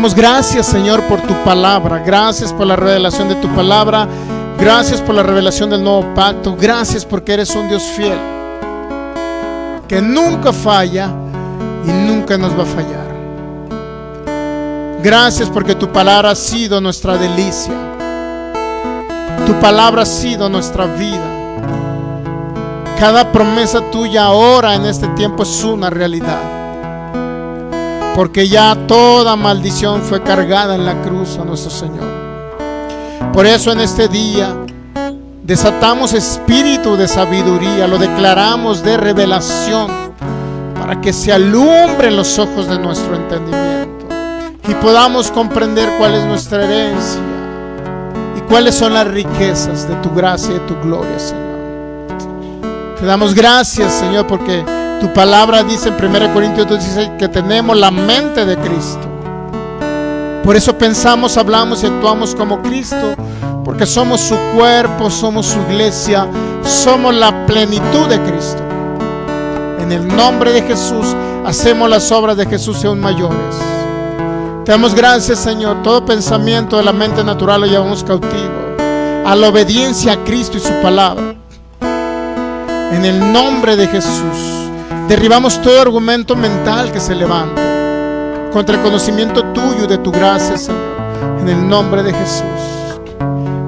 damos gracias, Señor, por tu palabra. Gracias por la revelación de tu palabra. Gracias por la revelación del nuevo pacto. Gracias porque eres un Dios fiel, que nunca falla y nunca nos va a fallar. Gracias porque tu palabra ha sido nuestra delicia. Tu palabra ha sido nuestra vida. Cada promesa tuya ahora en este tiempo es una realidad, porque ya toda maldición fue cargada en la cruz a nuestro Señor. Por eso en este día desatamos espíritu de sabiduría, lo declaramos de revelación, para que se alumbren los ojos de nuestro entendimiento y podamos comprender cuál es nuestra herencia y cuáles son las riquezas de tu gracia y de tu gloria, Señor. Te damos gracias, Señor, porque tu palabra dice en 1 Corintios 2:16 que tenemos la mente de Cristo. Por eso pensamos, hablamos y actuamos como Cristo, porque somos su cuerpo, somos su iglesia, somos la plenitud de Cristo. En el nombre de Jesús hacemos las obras de Jesús y aún mayores. Te damos gracias, Señor. Todo pensamiento de la mente natural lo llevamos cautivo a la obediencia a Cristo y su palabra. En el nombre de Jesús derribamos todo argumento mental que se levante contra el conocimiento tuyo y de tu gracia, Señor. En el nombre de Jesús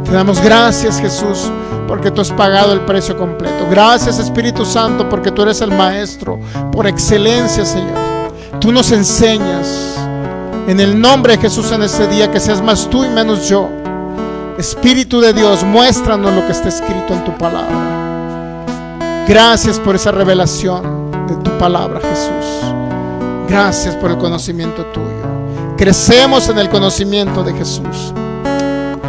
te damos gracias, Jesús, porque tú has pagado el precio completo. Gracias, Espíritu Santo, porque tú eres el Maestro por excelencia, Señor. Tú nos enseñas. En el nombre de Jesús en este día, que seas más tú y menos yo. Espíritu de Dios, muéstranos lo que está escrito en tu palabra. Gracias por esa revelación de tu palabra, Jesús. Gracias por el conocimiento tuyo. Crecemos en el conocimiento de Jesús.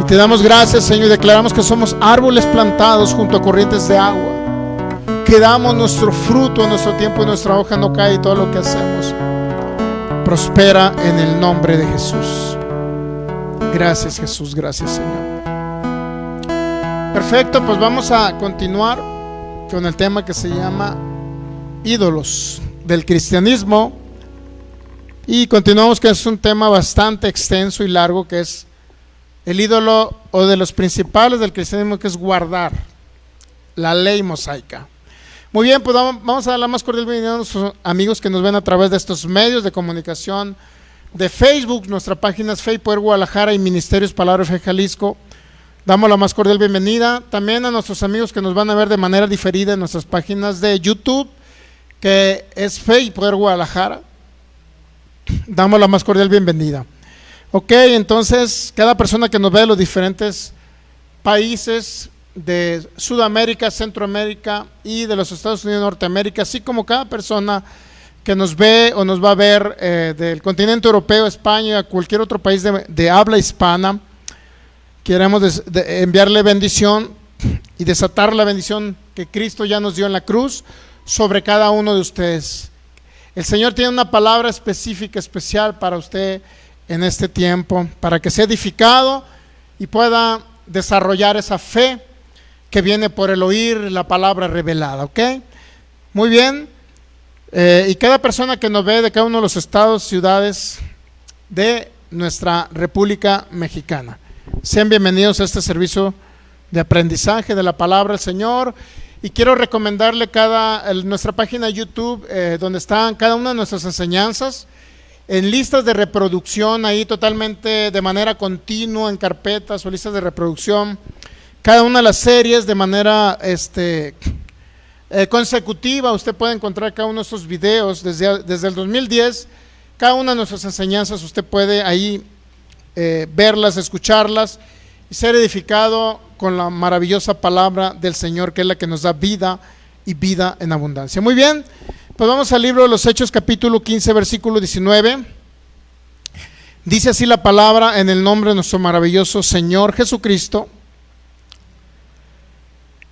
Y te damos gracias, Señor, y declaramos que somos árboles plantados junto a corrientes de agua, que damos nuestro fruto en nuestro tiempo y nuestra hoja no cae, y todo lo que hacemos prospera en el nombre de Jesús. Gracias, Jesús. Gracias, Señor. Perfecto, pues vamos a continuar con el tema que se llama ídolos del cristianismo. Y continuamos, que es un tema bastante extenso y largo, que es el ídolo, o de los principales del cristianismo, que es guardar la ley mosaica. Muy bien, pues vamos a dar la más cordial bienvenida a nuestros amigos que nos ven a través de estos medios de comunicación de Facebook. Nuestra página es Fe Poder Guadalajara y Ministerios Palabra Fe Jalisco. Damos la más cordial bienvenida también a nuestros amigos que nos van a ver de manera diferida en nuestras páginas de YouTube, que es Fe y Poder Guadalajara. Damos la más cordial bienvenida. Ok, entonces cada persona que nos ve de los diferentes países de Sudamérica, Centroamérica y de los Estados Unidos, Norteamérica, así como cada persona que nos ve o nos va a ver del continente europeo, España, cualquier otro país de habla hispana, queremos enviarle bendición y desatar la bendición que Cristo ya nos dio en la cruz sobre cada uno de ustedes. El Señor tiene una palabra específica, especial para usted en este tiempo, para que sea edificado y pueda desarrollar esa fe que viene por el oír la palabra revelada. ¿Ok? Muy bien. Y cada persona que nos ve de cada uno de los estados, ciudades de nuestra República Mexicana, sean bienvenidos a este servicio de aprendizaje de la palabra del Señor. Y quiero recomendarle nuestra página de YouTube, donde están cada una de nuestras enseñanzas en listas de reproducción, ahí totalmente de manera continua, en carpetas o listas de reproducción, cada una de las series de manera consecutiva. Usted puede encontrar cada uno de estos videos desde el 2010, cada una de nuestras enseñanzas usted puede ahí verlas, escucharlas y ser edificado con la maravillosa palabra del Señor, que es la que nos da vida y vida en abundancia. Muy bien, pues vamos al libro de los Hechos, capítulo 15, versículo 19. Dice así la palabra: en el nombre de nuestro maravilloso Señor Jesucristo.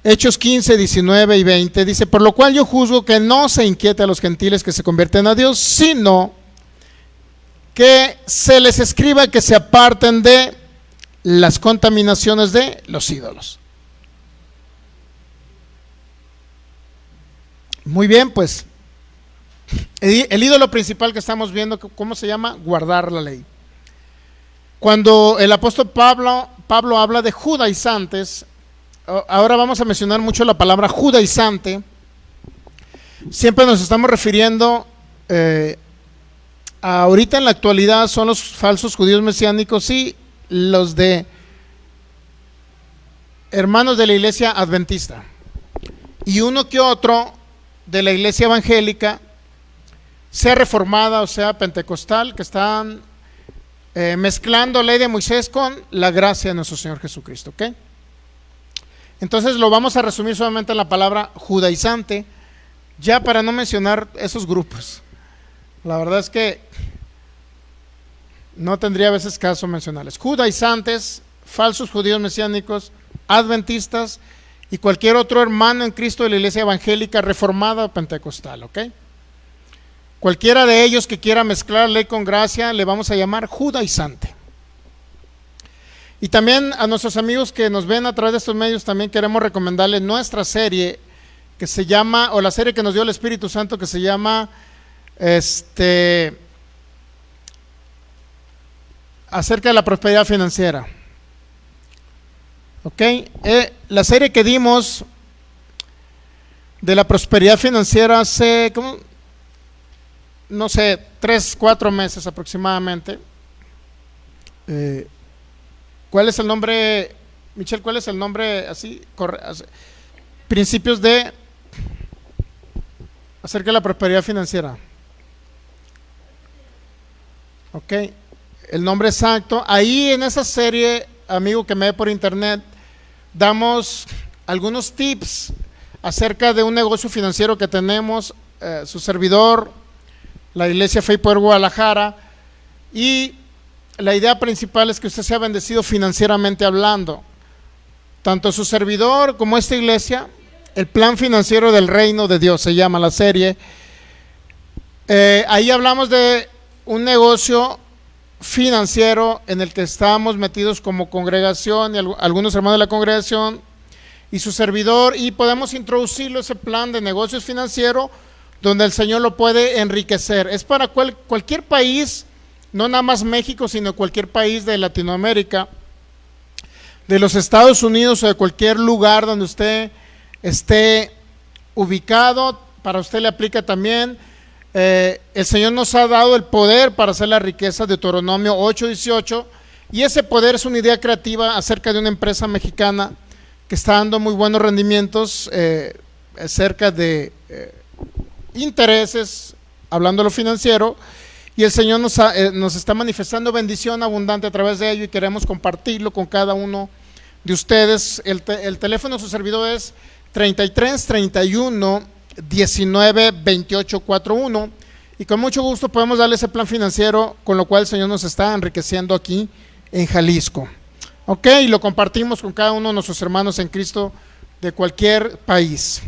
Hechos 15, 19 y 20 dice: por lo cual yo juzgo que no se inquiete a los gentiles que se convierten a Dios, sino que se les escriba que se aparten de las contaminaciones de los ídolos. Muy bien, pues el ídolo principal que estamos viendo, ¿cómo se llama? Guardar la ley. Cuando el apóstol Pablo habla de judaizantes, ahora vamos a mencionar mucho la palabra judaizante. Siempre nos estamos refiriendo, ahorita en la actualidad son los falsos judíos mesiánicos y los de hermanos de la iglesia adventista, y uno que otro de la iglesia evangélica, sea reformada o sea pentecostal, que están mezclando ley de Moisés con la gracia de nuestro Señor Jesucristo, ¿ok? Entonces lo vamos a resumir solamente en la palabra judaizante, ya para no mencionar esos grupos. La verdad es que no tendría a veces caso mencionarles. Judaizantes, falsos judíos mesiánicos, adventistas y cualquier otro hermano en Cristo de la iglesia evangélica, reformada o pentecostal, ¿ok? Cualquiera de ellos que quiera mezclar ley con gracia le vamos a llamar judaizante. Y también a nuestros amigos que nos ven a través de estos medios, también queremos recomendarles nuestra serie que se llama, o la serie que nos dio el Espíritu Santo, que se llama acerca de la prosperidad financiera. Ok, la serie que dimos de la prosperidad financiera hace, no sé, 3-4 meses aproximadamente. ¿Cuál es el nombre, Michelle? ¿Cuál es el nombre así? Principios de acerca de la prosperidad financiera. Ok, el nombre exacto. Ahí en esa serie, amigo que me ve por internet, damos algunos tips acerca de un negocio financiero que tenemos, su servidor, la iglesia Fe y Poder Guadalajara, y la idea principal es que usted sea bendecido financieramente hablando, tanto su servidor como esta iglesia. El plan financiero del reino de Dios se llama la serie. Ahí hablamos de un negocio financiero en el que estamos metidos como congregación y algunos hermanos de la congregación y su servidor, y podemos introducirlo ese plan de negocios financieros donde el Señor lo puede enriquecer. Es para cualquier país, no nada más México, sino cualquier país de Latinoamérica, de los Estados Unidos o de cualquier lugar donde usted esté ubicado. Para usted le aplica también. El Señor nos ha dado el poder para hacer la riqueza, de Deuteronomio 8:18, y ese poder es una idea creativa acerca de una empresa mexicana que está dando muy buenos rendimientos, acerca de intereses, hablando de lo financiero, y el Señor nos está manifestando bendición abundante a través de ello, y queremos compartirlo con cada uno de ustedes. El teléfono de su servidor es 33 31 19 28 41, y con mucho gusto podemos darle ese plan financiero con lo cual el Señor nos está enriqueciendo aquí en Jalisco. Ok, y lo compartimos con cada uno de nuestros hermanos en Cristo de cualquier país.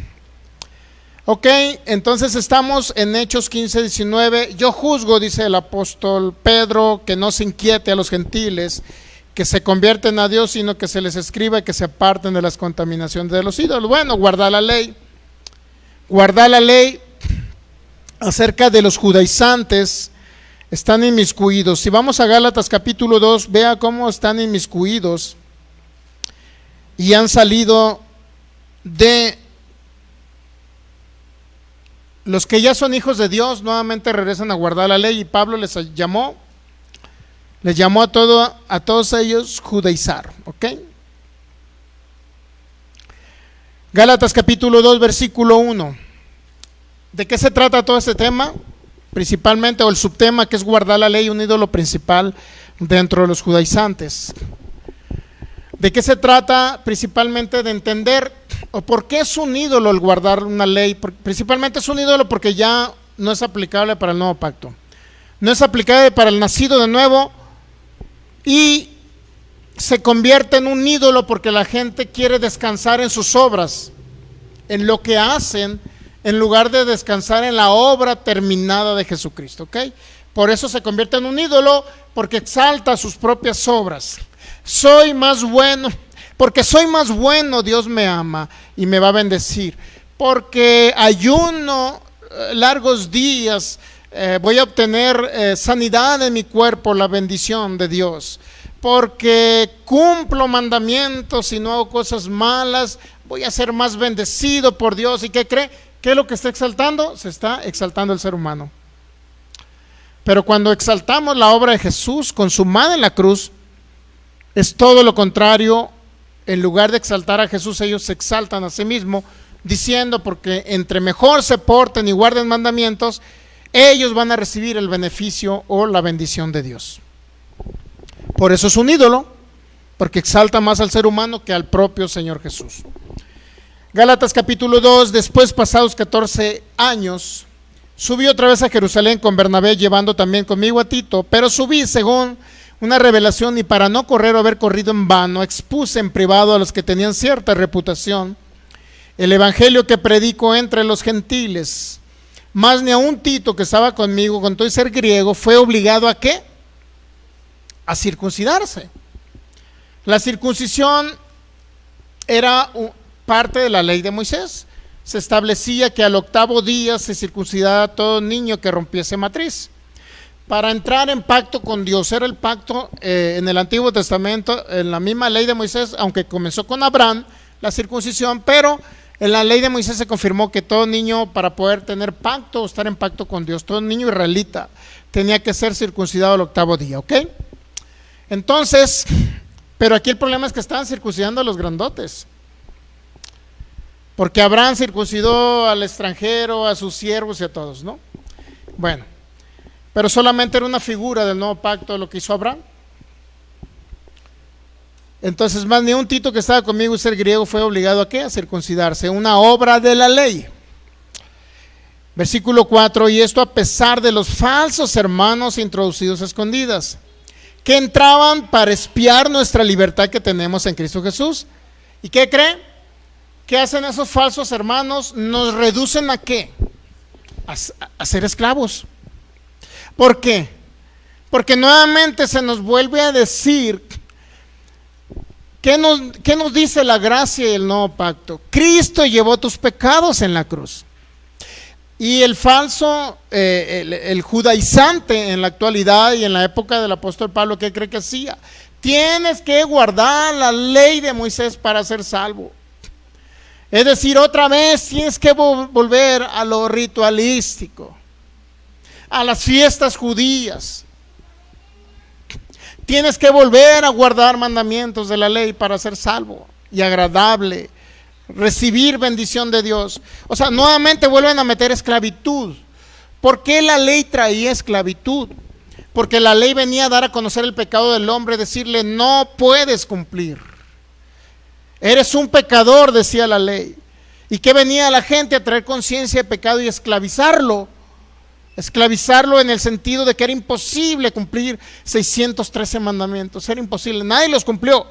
Ok, entonces estamos en Hechos 15:19. Yo juzgo, dice el apóstol Pedro, que no se inquiete a los gentiles que se convierten a Dios, sino que se les escriba que se aparten de las contaminaciones de los ídolos. Bueno, guardar la ley acerca de los judaizantes, están inmiscuidos. Si vamos a Gálatas capítulo 2, vea cómo están inmiscuidos y han salido de los que ya son hijos de Dios, nuevamente regresan a guardar la ley, y Pablo les llamó a todos ellos judaizar. ¿Ok? Gálatas capítulo 2 versículo 1. ¿De qué se trata todo este tema? Principalmente, o el subtema, que es guardar la ley, un ídolo principal dentro de los judaizantes. ¿De qué se trata? Principalmente de entender, o por qué es un ídolo el guardar una ley. Principalmente es un ídolo porque ya no es aplicable para el nuevo pacto, no es aplicable para el nacido de nuevo, y se convierte en un ídolo porque la gente quiere descansar en sus obras, en lo que hacen, en lugar de descansar en la obra terminada de Jesucristo. ¿Ok? Por eso se convierte en un ídolo, porque exalta sus propias obras. Soy más bueno, porque soy más bueno, Dios me ama y me va a bendecir. Porque ayuno largos días, voy a obtener sanidad en mi cuerpo, la bendición de Dios. Porque cumplo mandamientos y no hago cosas malas, voy a ser más bendecido por Dios. ¿Y qué cree? ¿Qué es lo que está exaltando? Se está exaltando el ser humano. Pero cuando exaltamos la obra de Jesús consumada en la cruz, es todo lo contrario. En lugar de exaltar a Jesús, ellos se exaltan a sí mismos, diciendo, porque entre mejor se porten y guarden mandamientos, ellos van a recibir el beneficio o la bendición de Dios. Por eso es un ídolo, porque exalta más al ser humano que al propio Señor Jesús. Gálatas capítulo 2, después pasados 14 años, subí otra vez a Jerusalén con Bernabé, llevando también conmigo a Tito, pero subí según una revelación, y para no correr o haber corrido en vano, expuse en privado a los que tenían cierta reputación el evangelio que predico entre los gentiles. Mas ni aun Tito, que estaba conmigo, con todo y ser griego, fue obligado ¿a qué? A circuncidarse. La circuncisión era parte de la ley de Moisés. Se establecía que al 8º día se circuncidaba todo niño que rompiese matriz, para entrar en pacto con Dios. Era el pacto en el Antiguo Testamento, en la misma ley de Moisés, aunque comenzó con Abraham la circuncisión, pero en la ley de Moisés se confirmó que todo niño, para poder tener pacto o estar en pacto con Dios, todo niño israelita tenía que ser circuncidado al 8º día, ¿ok? Entonces, pero aquí el problema es que estaban circuncidando a los grandotes, porque Abraham circuncidó al extranjero, a sus siervos y a todos, ¿no? Bueno, pero solamente era una figura del nuevo pacto de lo que hizo Abraham. Entonces, más ni un Tito, que estaba conmigo y ser griego, fue obligado ¿a qué? A circuncidarse, una obra de la ley. Versículo 4, y esto a pesar de los falsos hermanos introducidos a escondidas, que entraban para espiar nuestra libertad que tenemos en Cristo Jesús. ¿Y qué creen? ¿Qué hacen esos falsos hermanos? Nos reducen ¿a qué? A ser esclavos. ¿Por qué? Porque nuevamente se nos vuelve a decir, ¿qué nos dice la gracia y el nuevo pacto? Cristo llevó tus pecados en la cruz. Y el falso, el judaizante en la actualidad y en la época del apóstol Pablo, ¿qué cree que hacía? Tienes que guardar la ley de Moisés para ser salvo. Es decir, otra vez tienes que volver a lo ritualístico, a las fiestas judías. Tienes que volver a guardar mandamientos de la ley para ser salvo y agradable, recibir bendición de Dios. O sea, nuevamente vuelven a meter esclavitud. ¿Por qué la ley traía esclavitud? Porque la ley venía a dar a conocer el pecado del hombre, decirle no puedes cumplir. Eres un pecador, decía la ley. ¿Y qué venía a la gente? A traer conciencia de pecado y esclavizarlo. Esclavizarlo en el sentido de que era imposible cumplir 613 mandamientos. Era imposible, nadie los cumplió.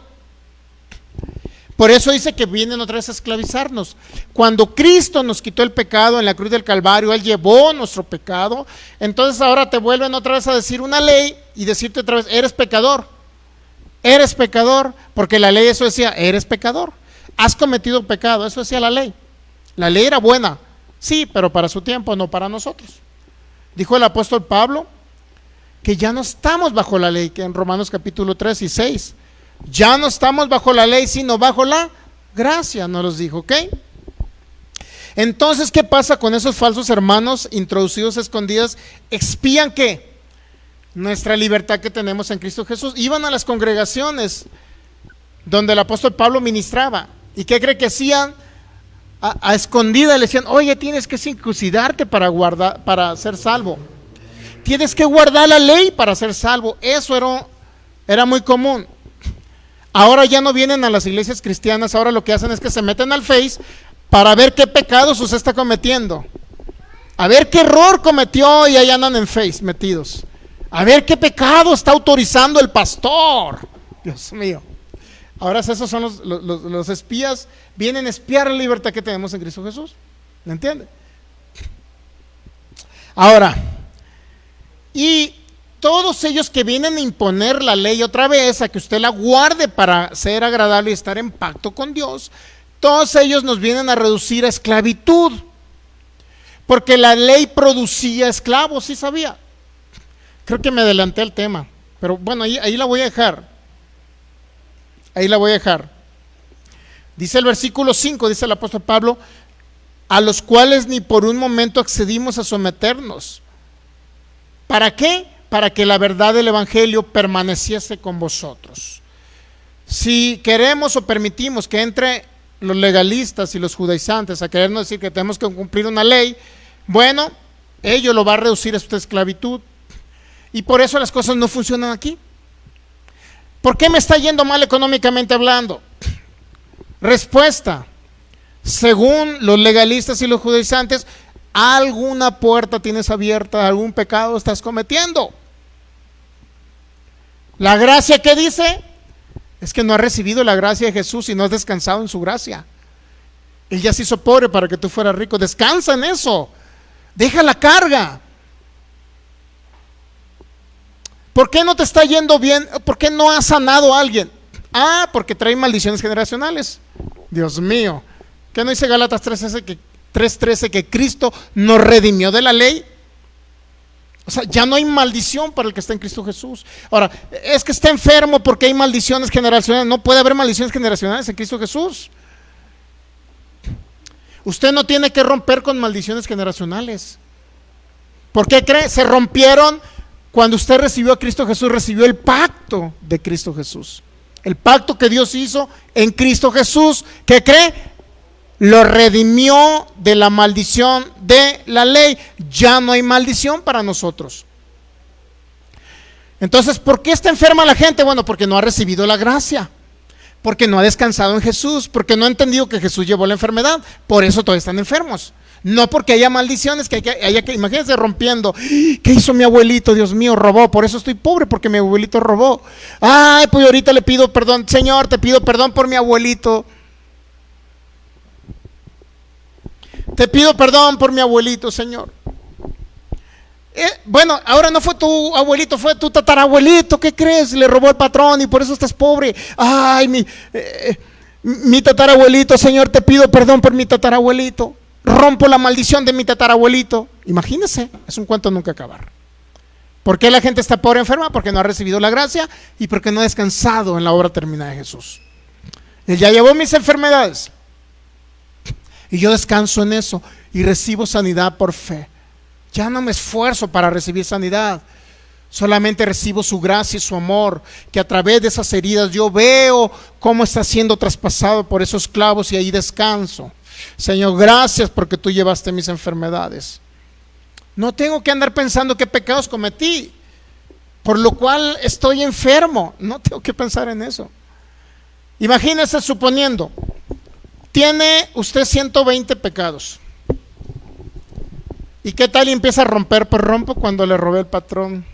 Por eso dice que vienen otra vez a esclavizarnos. Cuando Cristo nos quitó el pecado en la cruz del Calvario, Él llevó nuestro pecado. Entonces ahora te vuelven otra vez a decir una ley y decirte otra vez, eres pecador. Eres pecador, porque la ley eso decía, eres pecador. Has cometido pecado, eso decía la ley. La ley era buena, sí, pero para su tiempo, no para nosotros. Dijo el apóstol Pablo que ya no estamos bajo la ley, que en Romanos capítulo 3 y 6. Ya no estamos bajo la ley, sino bajo la gracia, nos los dijo, ¿ok? Entonces, ¿qué pasa con esos falsos hermanos introducidos a escondidas? Expían ¿qué? Nuestra libertad que tenemos en Cristo Jesús. Iban a las congregaciones donde el apóstol Pablo ministraba. ¿Y qué cree que hacían? A escondida le decían, oye, tienes que circuncidarte para ser salvo. Tienes que guardar la ley para ser salvo. Eso era muy común. Ahora ya no vienen a las iglesias cristianas, ahora lo que hacen es que se meten al Face para ver qué pecados usted está cometiendo. A ver qué error cometió y ahí andan en Face metidos. A ver qué pecado está autorizando el pastor. Dios mío. Ahora esos son los espías, vienen a espiar la libertad que tenemos en Cristo Jesús. ¿Me entiende? Ahora, y todos ellos que vienen a imponer la ley otra vez, a que usted la guarde para ser agradable y estar en pacto con Dios, todos ellos nos vienen a reducir a esclavitud. Porque la ley producía esclavos, ¿sí sabía? Creo que me adelanté al tema, pero bueno, ahí la voy a dejar. Ahí la voy a dejar. Dice el versículo 5, dice el apóstol Pablo, a los cuales ni por un momento accedimos a someternos. ¿Para qué? Para que la verdad del evangelio permaneciese con vosotros. Si queremos o permitimos que entre los legalistas y los judaizantes a querernos decir que tenemos que cumplir una ley, bueno, ello lo va a reducir a esta esclavitud, y por eso las cosas no funcionan aquí. ¿Por qué me está yendo mal económicamente hablando? Respuesta: según los legalistas y los judaizantes, alguna puerta tienes abierta, algún pecado estás cometiendo. La gracia, ¿qué dice? Es que no has recibido la gracia de Jesús y no has descansado en su gracia. Él ya se hizo pobre para que tú fueras rico. Descansa en eso. Deja la carga. ¿Por qué no te está yendo bien? ¿Por qué no has sanado a alguien? Ah, porque trae maldiciones generacionales. Dios mío. ¿Qué no dice Gálatas 3:13 que Cristo nos redimió de la ley? O sea, ya no hay maldición para el que está en Cristo Jesús. Ahora, es que está enfermo porque hay maldiciones generacionales. No puede haber maldiciones generacionales en Cristo Jesús. Usted no tiene que romper con maldiciones generacionales. ¿Por qué cree? Se rompieron cuando usted recibió a Cristo Jesús, recibió el pacto de Cristo Jesús. El pacto que Dios hizo en Cristo Jesús. ¿Qué cree? Lo redimió de la maldición de la ley. Ya no hay maldición para nosotros. Entonces, ¿por qué está enferma la gente? Bueno, porque no ha recibido la gracia, porque no ha descansado en Jesús, porque no ha entendido que Jesús llevó la enfermedad. Por eso todos están enfermos. No porque haya maldiciones, imagínense rompiendo. ¿Qué hizo mi abuelito? Dios mío, robó. Por eso estoy pobre, porque mi abuelito robó. Ay, pues ahorita le pido perdón. Señor, te pido perdón por mi abuelito. Te pido perdón por mi abuelito, Señor. Bueno, ahora no fue tu abuelito, fue tu tatarabuelito. ¿Qué crees? Le robó el patrón y por eso estás pobre. Ay, mi tatarabuelito, Señor, te pido perdón por mi tatarabuelito. Rompo la maldición de mi tatarabuelito. Imagínense, es un cuento nunca acabar. ¿Por qué la gente está pobre, enferma? Porque no ha recibido la gracia y porque no ha descansado en la obra terminada de Jesús. Él ya llevó mis enfermedades y yo descanso en eso y recibo sanidad por fe. Ya no me esfuerzo para recibir sanidad, solamente recibo su gracia y su amor, que a través de esas heridas yo veo cómo está siendo traspasado por esos clavos y ahí descanso. Señor, gracias porque tú llevaste mis enfermedades. No tengo que andar pensando qué pecados cometí, por lo cual estoy enfermo. No tengo que pensar en eso. Imagínese, suponiendo, tiene usted 120 pecados. ¿Y qué tal y empieza a romper? Pues rompo cuando le robé el patrón.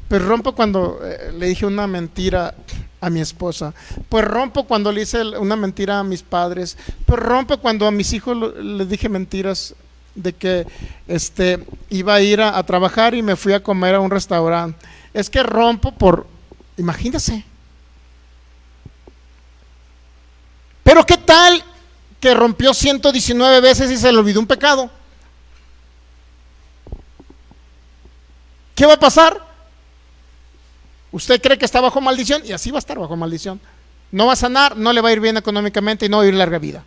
Pues rompo cuando le dije una mentira a mi esposa. Pues rompo cuando le hice una mentira a mis padres. Pues rompo cuando a mis hijos les dije mentiras de que iba a ir a trabajar y me fui a comer a un restaurante. Es que rompo por... Imagínese. Pero ¿qué tal que rompió 119 veces y se le olvidó un pecado? ¿Qué va a pasar? Usted cree que está bajo maldición y así va a estar bajo maldición. No va a sanar, no le va a ir bien económicamente y no va a ir larga vida.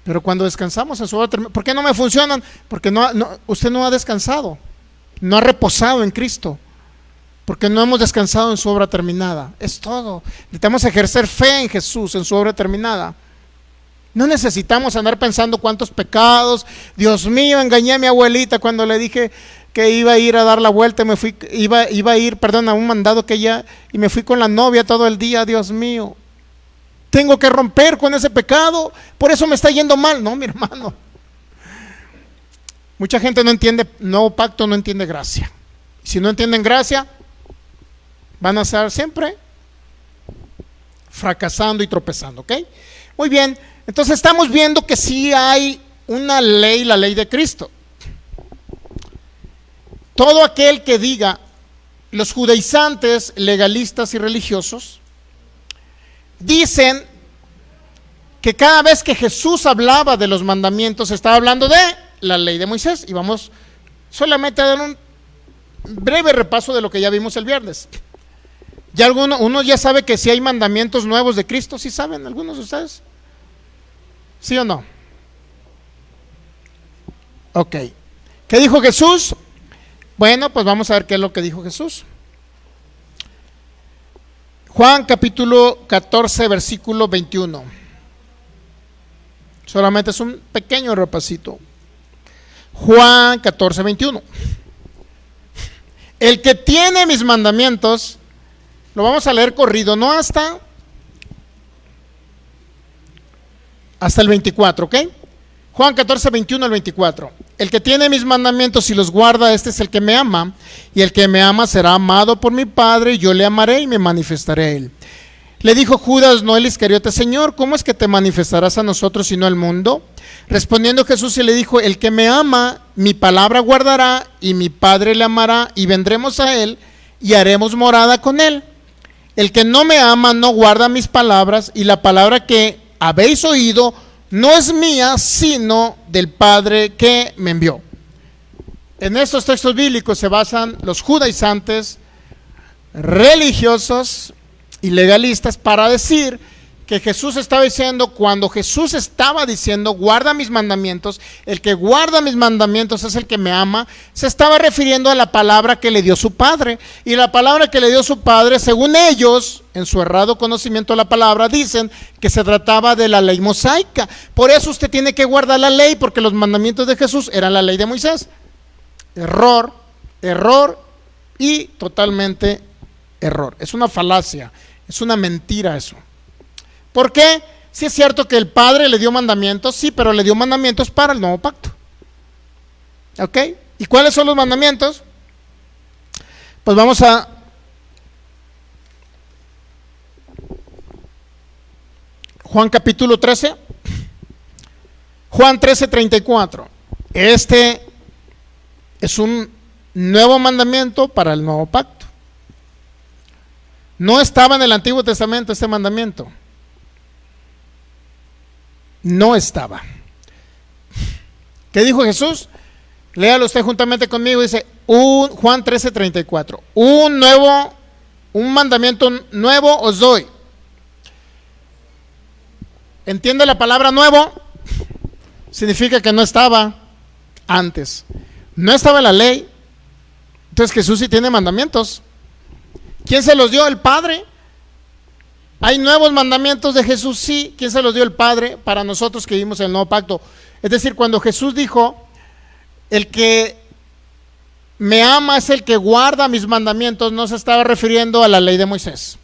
Pero cuando descansamos en su obra, ¿por qué no me funcionan? Porque usted no ha descansado, no ha reposado en Cristo, porque no hemos descansado en su obra terminada. Es todo. Necesitamos ejercer fe en Jesús, en su obra terminada. No necesitamos andar pensando cuántos pecados. Dios mío, engañé a mi abuelita cuando le dije que iba a ir a dar la vuelta, iba a ir a un mandado que ella, y me fui con la novia todo el día. Dios mío, tengo que romper con ese pecado, por eso me está yendo mal. No, mi hermano, mucha gente no entiende nuevo pacto, no entiende gracia. Si no entienden gracia, van a estar siempre fracasando y tropezando, ¿ok? Muy bien, entonces estamos viendo que sí hay una ley, la ley de Cristo. Todo aquel que diga, los judaizantes, legalistas y religiosos, dicen que cada vez que Jesús hablaba de los mandamientos, estaba hablando de la ley de Moisés. Y vamos solamente a dar un breve repaso de lo que ya vimos el viernes. Ya uno ya sabe que si hay mandamientos nuevos de Cristo. ¿Sí saben algunos de ustedes? ¿Sí o no? Ok. ¿Qué dijo Jesús? Bueno, pues vamos a ver qué es lo que dijo Jesús. Juan capítulo 14, versículo 21. Solamente es un pequeño repasito. Juan 14, 21. El que tiene mis mandamientos, lo vamos a leer corrido, no hasta el 24, ¿ok? Juan 14, 21 al 24. El que tiene mis mandamientos y los guarda, este es el que me ama, y el que me ama será amado por mi Padre, y yo le amaré y me manifestaré a él. Le dijo Judas, no el Iscariote, Señor, ¿cómo es que te manifestarás a nosotros y no al mundo? Respondiendo Jesús y le dijo, el que me ama, mi palabra guardará, y mi Padre le amará, y vendremos a él, y haremos morada con él. El que no me ama no guarda mis palabras, y la palabra que habéis oído no es mía, sino del Padre que me envió. En estos textos bíblicos se basan los judaizantes religiosos y legalistas para decir que Jesús estaba diciendo, cuando Jesús estaba diciendo guarda mis mandamientos, el que guarda mis mandamientos es el que me ama, se estaba refiriendo a la palabra que le dio su Padre. Y la palabra que le dio su Padre, según ellos, en su errado conocimiento de la palabra, dicen que se trataba de la ley mosaica. Por eso usted tiene que guardar la ley, porque los mandamientos de Jesús eran la ley de Moisés. Error y totalmente error. Es una falacia, es una mentira eso. ¿Por qué? Sí es cierto que el Padre le dio mandamientos, sí, pero le dio mandamientos para el nuevo pacto. ¿Ok? ¿Y cuáles son los mandamientos? Pues vamos a Juan capítulo 13. Juan 13, 34. Este es un nuevo mandamiento para el nuevo pacto. No estaba en el Antiguo Testamento este mandamiento. No estaba. ¿Qué dijo Jesús? Léalo usted juntamente conmigo. Dice Juan 13, 34. Un mandamiento nuevo os doy. ¿Entiende la palabra nuevo? Significa que no estaba antes. No estaba la ley. Entonces Jesús sí tiene mandamientos. ¿Quién se los dio? El Padre. ¿Hay nuevos mandamientos de Jesús? Sí. ¿Quién se los dio? El Padre, para nosotros que vivimos en el nuevo pacto. Es decir, cuando Jesús dijo, el que me ama es el que guarda mis mandamientos, no se estaba refiriendo a la ley de Moisés.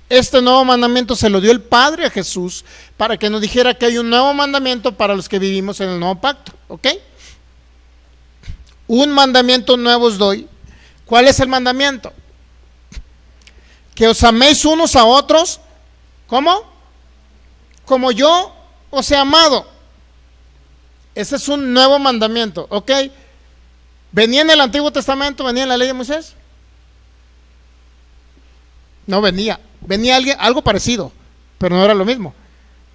Este nuevo mandamiento se lo dio el Padre a Jesús para que nos dijera que hay un nuevo mandamiento para los que vivimos en el nuevo pacto. ¿Ok? Un mandamiento nuevo os doy. ¿Cuál es el mandamiento? Que os améis unos a otros. ¿Cómo? Como yo os he amado. Ese es un nuevo mandamiento. ¿Ok? ¿Venía en el Antiguo Testamento? ¿Venía en la ley de Moisés? No venía. Venía algo parecido, pero no era lo mismo.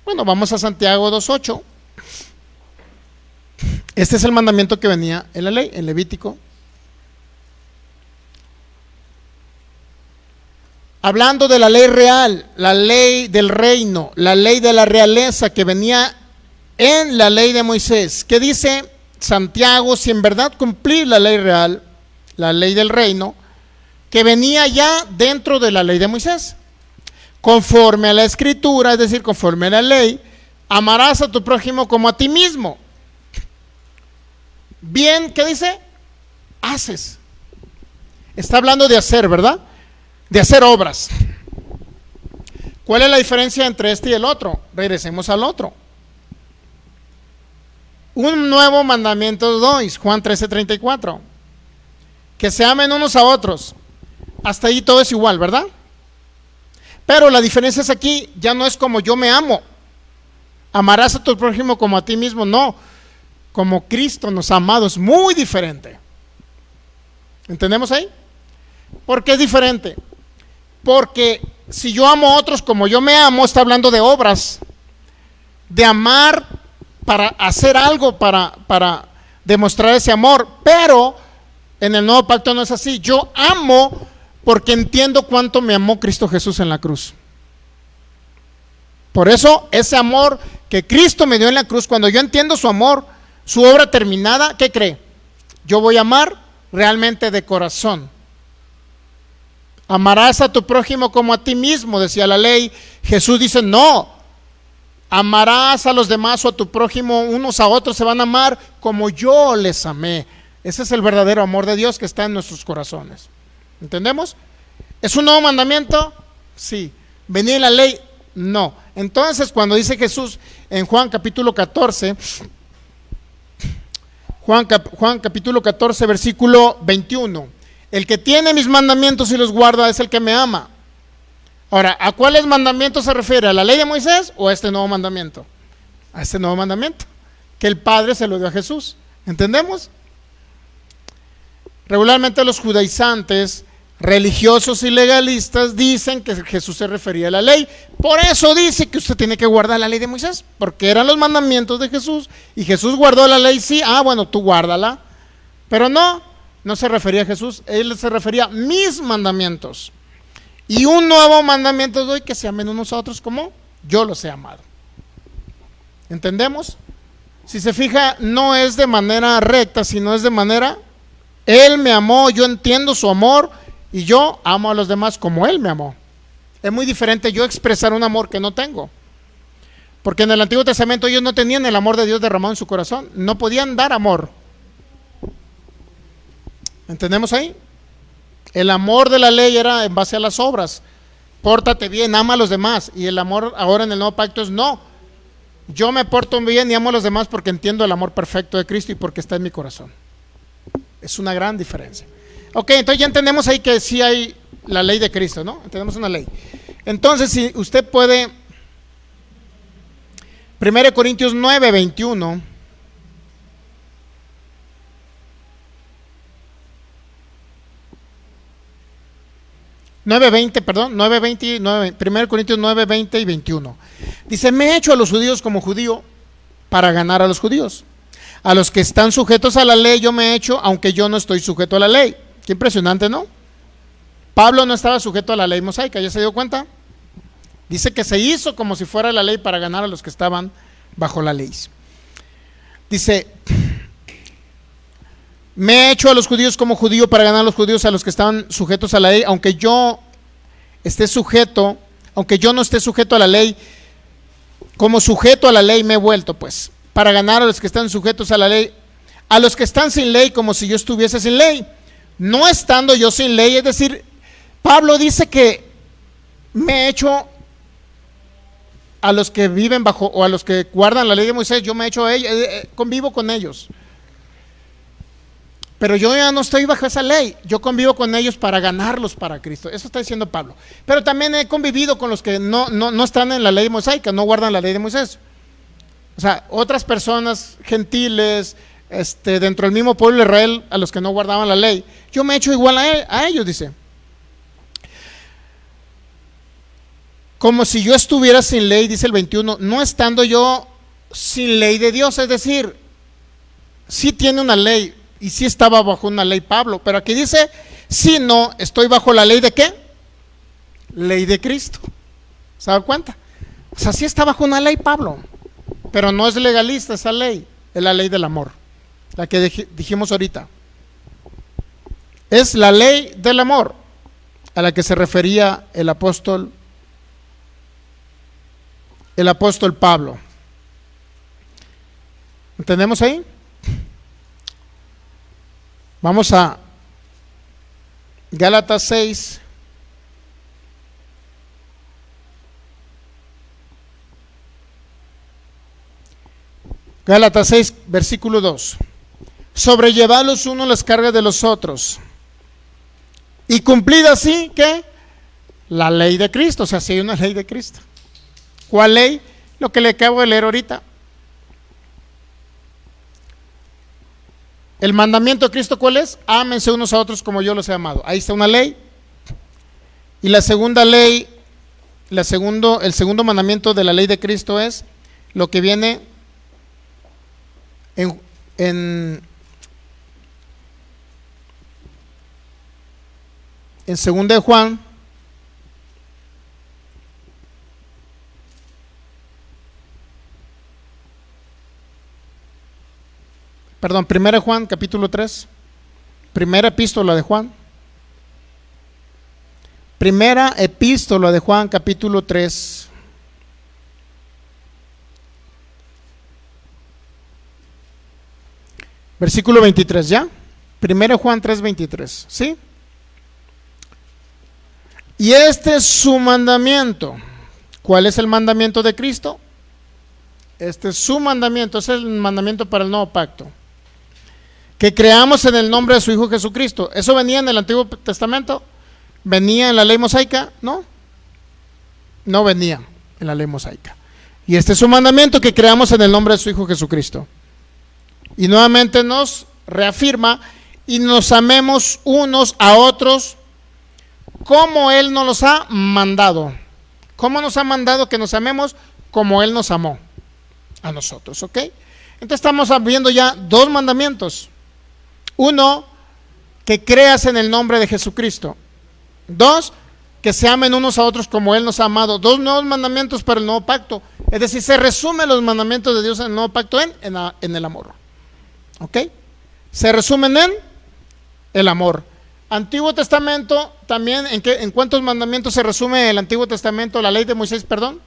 Bueno, vamos a Santiago 2:8. Este es el mandamiento que venía en la ley, en Levítico. Hablando de la ley real, la ley del reino, la ley de la realeza que venía en la ley de Moisés. ¿Qué dice Santiago? Si en verdad cumplir la ley real, la ley del reino, que venía ya dentro de la ley de Moisés, conforme a la escritura, es decir, conforme a la ley, amarás a tu prójimo como a ti mismo. Bien, ¿qué dice? Haces. Está hablando de hacer, ¿verdad? De hacer obras. ¿Cuál es la diferencia entre este y el otro? Regresemos al otro. Un nuevo mandamiento doy, Juan 13:34. Que se amen unos a otros. Hasta ahí todo es igual, ¿verdad? Pero la diferencia es aquí, ya no es como yo me amo. Amarás a tu prójimo como a ti mismo, no. Como Cristo nos ha amado, es muy diferente. ¿Entendemos ahí? ¿Por qué es diferente? Porque si yo amo a otros como yo me amo, está hablando de obras, de amar para hacer algo, para demostrar ese amor, pero en el nuevo pacto no es así. Yo amo porque entiendo cuánto me amó Cristo Jesús en la cruz. Por eso ese amor que Cristo me dio en la cruz, cuando yo entiendo su amor, su obra terminada, ¿qué cree? Yo voy a amar realmente de corazón. Amarás a tu prójimo como a ti mismo, decía la ley. Jesús dice, no, amarás a los demás o a tu prójimo, unos a otros se van a amar como yo les amé. Ese es el verdadero amor de Dios que está en nuestros corazones. ¿Entendemos? ¿Es un nuevo mandamiento? Sí. ¿Venía en la ley? No. Entonces, cuando dice Jesús en Juan capítulo 14, Juan capítulo 14, versículo 21, el que tiene mis mandamientos y los guarda es el que me ama. Ahora, ¿a cuáles mandamientos se refiere? ¿A la ley de Moisés o a este nuevo mandamiento? A este nuevo mandamiento, que el Padre se lo dio a Jesús. ¿Entendemos? Regularmente los judaizantes, religiosos y legalistas dicen que Jesús se refería a la ley. Por eso dice que usted tiene que guardar la ley de Moisés, porque eran los mandamientos de Jesús y Jesús guardó la ley, sí, bueno, tú guárdala. Pero no se refería a Jesús, él se refería a mis mandamientos. Y un nuevo mandamiento doy, que se amen unos a otros como yo los he amado. ¿Entendemos? Si se fija, no es de manera recta, sino es de manera, Él me amó, yo entiendo su amor y yo amo a los demás como Él me amó. Es muy diferente yo expresar un amor que no tengo. Porque en el Antiguo Testamento ellos no tenían el amor de Dios derramado en su corazón, no podían dar amor. ¿Entendemos ahí? El amor de la ley era en base a las obras. Pórtate bien, ama a los demás. Y el amor ahora en el nuevo pacto es no. Yo me porto bien y amo a los demás porque entiendo el amor perfecto de Cristo y porque está en mi corazón. Es una gran diferencia. Ok, entonces ya entendemos ahí que sí hay la ley de Cristo, ¿no? Tenemos una ley. Entonces, si usted puede, 1 Corintios 9, 21. 1 Corintios 9, 20 y 21. Dice, me he hecho a los judíos como judío para ganar a los judíos. A los que están sujetos a la ley yo me he hecho, aunque yo no estoy sujeto a la ley. Qué impresionante, ¿no? Pablo no estaba sujeto a la ley mosaica, ¿ya se dio cuenta? Dice que se hizo como si fuera la ley para ganar a los que estaban bajo la ley. Dice, me he hecho a los judíos como judío para ganar a los judíos, a los que estaban sujetos a la ley, aunque yo no esté sujeto a la ley, como sujeto a la ley me he vuelto, pues, para ganar a los que están sujetos a la ley, a los que están sin ley, como si yo estuviese sin ley, no estando yo sin ley. Es decir, Pablo dice que me he hecho a los que viven bajo, o a los que guardan la ley de Moisés, yo me he hecho a ellos, convivo con ellos. Pero yo ya no estoy bajo esa ley, yo convivo con ellos para ganarlos para Cristo. Eso está diciendo Pablo. Pero también he convivido con los que no están en la ley mosaica, no guardan la ley de Moisés. O sea, otras personas gentiles, dentro del mismo pueblo de Israel, a los que no guardaban la ley. Yo me he hecho igual a ellos, dice. Como si yo estuviera sin ley, dice el 21, no estando yo sin ley de Dios. Es decir, sí tiene una ley, y sí estaba bajo una ley Pablo, pero aquí dice, sí, no, estoy bajo la ley de ¿qué? Ley de Cristo. ¿Se da cuenta? O sea, sí está bajo una ley Pablo, pero no es legalista esa ley, es la ley del amor, la que dijimos ahorita. Es la ley del amor a la que se refería el apóstol Pablo. ¿Entendemos ahí? Vamos a Gálatas 6. Gálatas 6, versículo 2. Sobrellevad los unos las cargas de los otros. Y cumplid así, ¿qué? La ley de Cristo. O sea, si hay una ley de Cristo. ¿Cuál ley? Lo que le acabo de leer ahorita. El mandamiento de Cristo, ¿cuál es? Ámense unos a otros como yo los he amado. Ahí está una ley. Y la segunda ley, el segundo mandamiento de la ley de Cristo es lo que viene en en 2 de Juan, perdón, 1 de Juan, capítulo 3, primera epístola de Juan, primera epístola de Juan, capítulo 3, versículo 23, ¿ya? 1 Juan 3, 23, ¿sí? Y este es su mandamiento. ¿Cuál es el mandamiento de Cristo? Este es su mandamiento, es el mandamiento para el nuevo pacto. Que creamos en el nombre de su Hijo Jesucristo. ¿Eso venía en el Antiguo Testamento? ¿Venía en la ley mosaica? No, no venía en la ley mosaica. Y este es su mandamiento, que creamos en el nombre de su Hijo Jesucristo. Y nuevamente nos reafirma: y nos amemos unos a otros como Él nos los ha mandado. ¿Cómo nos ha mandado que nos amemos? Como Él nos amó a nosotros, ¿ok? Entonces estamos viendo ya dos mandamientos. Uno, que creas en el nombre de Jesucristo. Dos, que se amen unos a otros como Él nos ha amado. Dos nuevos mandamientos para el nuevo pacto. Es decir, se resumen los mandamientos de Dios en el nuevo pacto en el amor. ¿Ok? Se resumen en el amor. Antiguo Testamento también, ¿en cuántos mandamientos se resume el Antiguo Testamento, la ley de Moisés, perdón?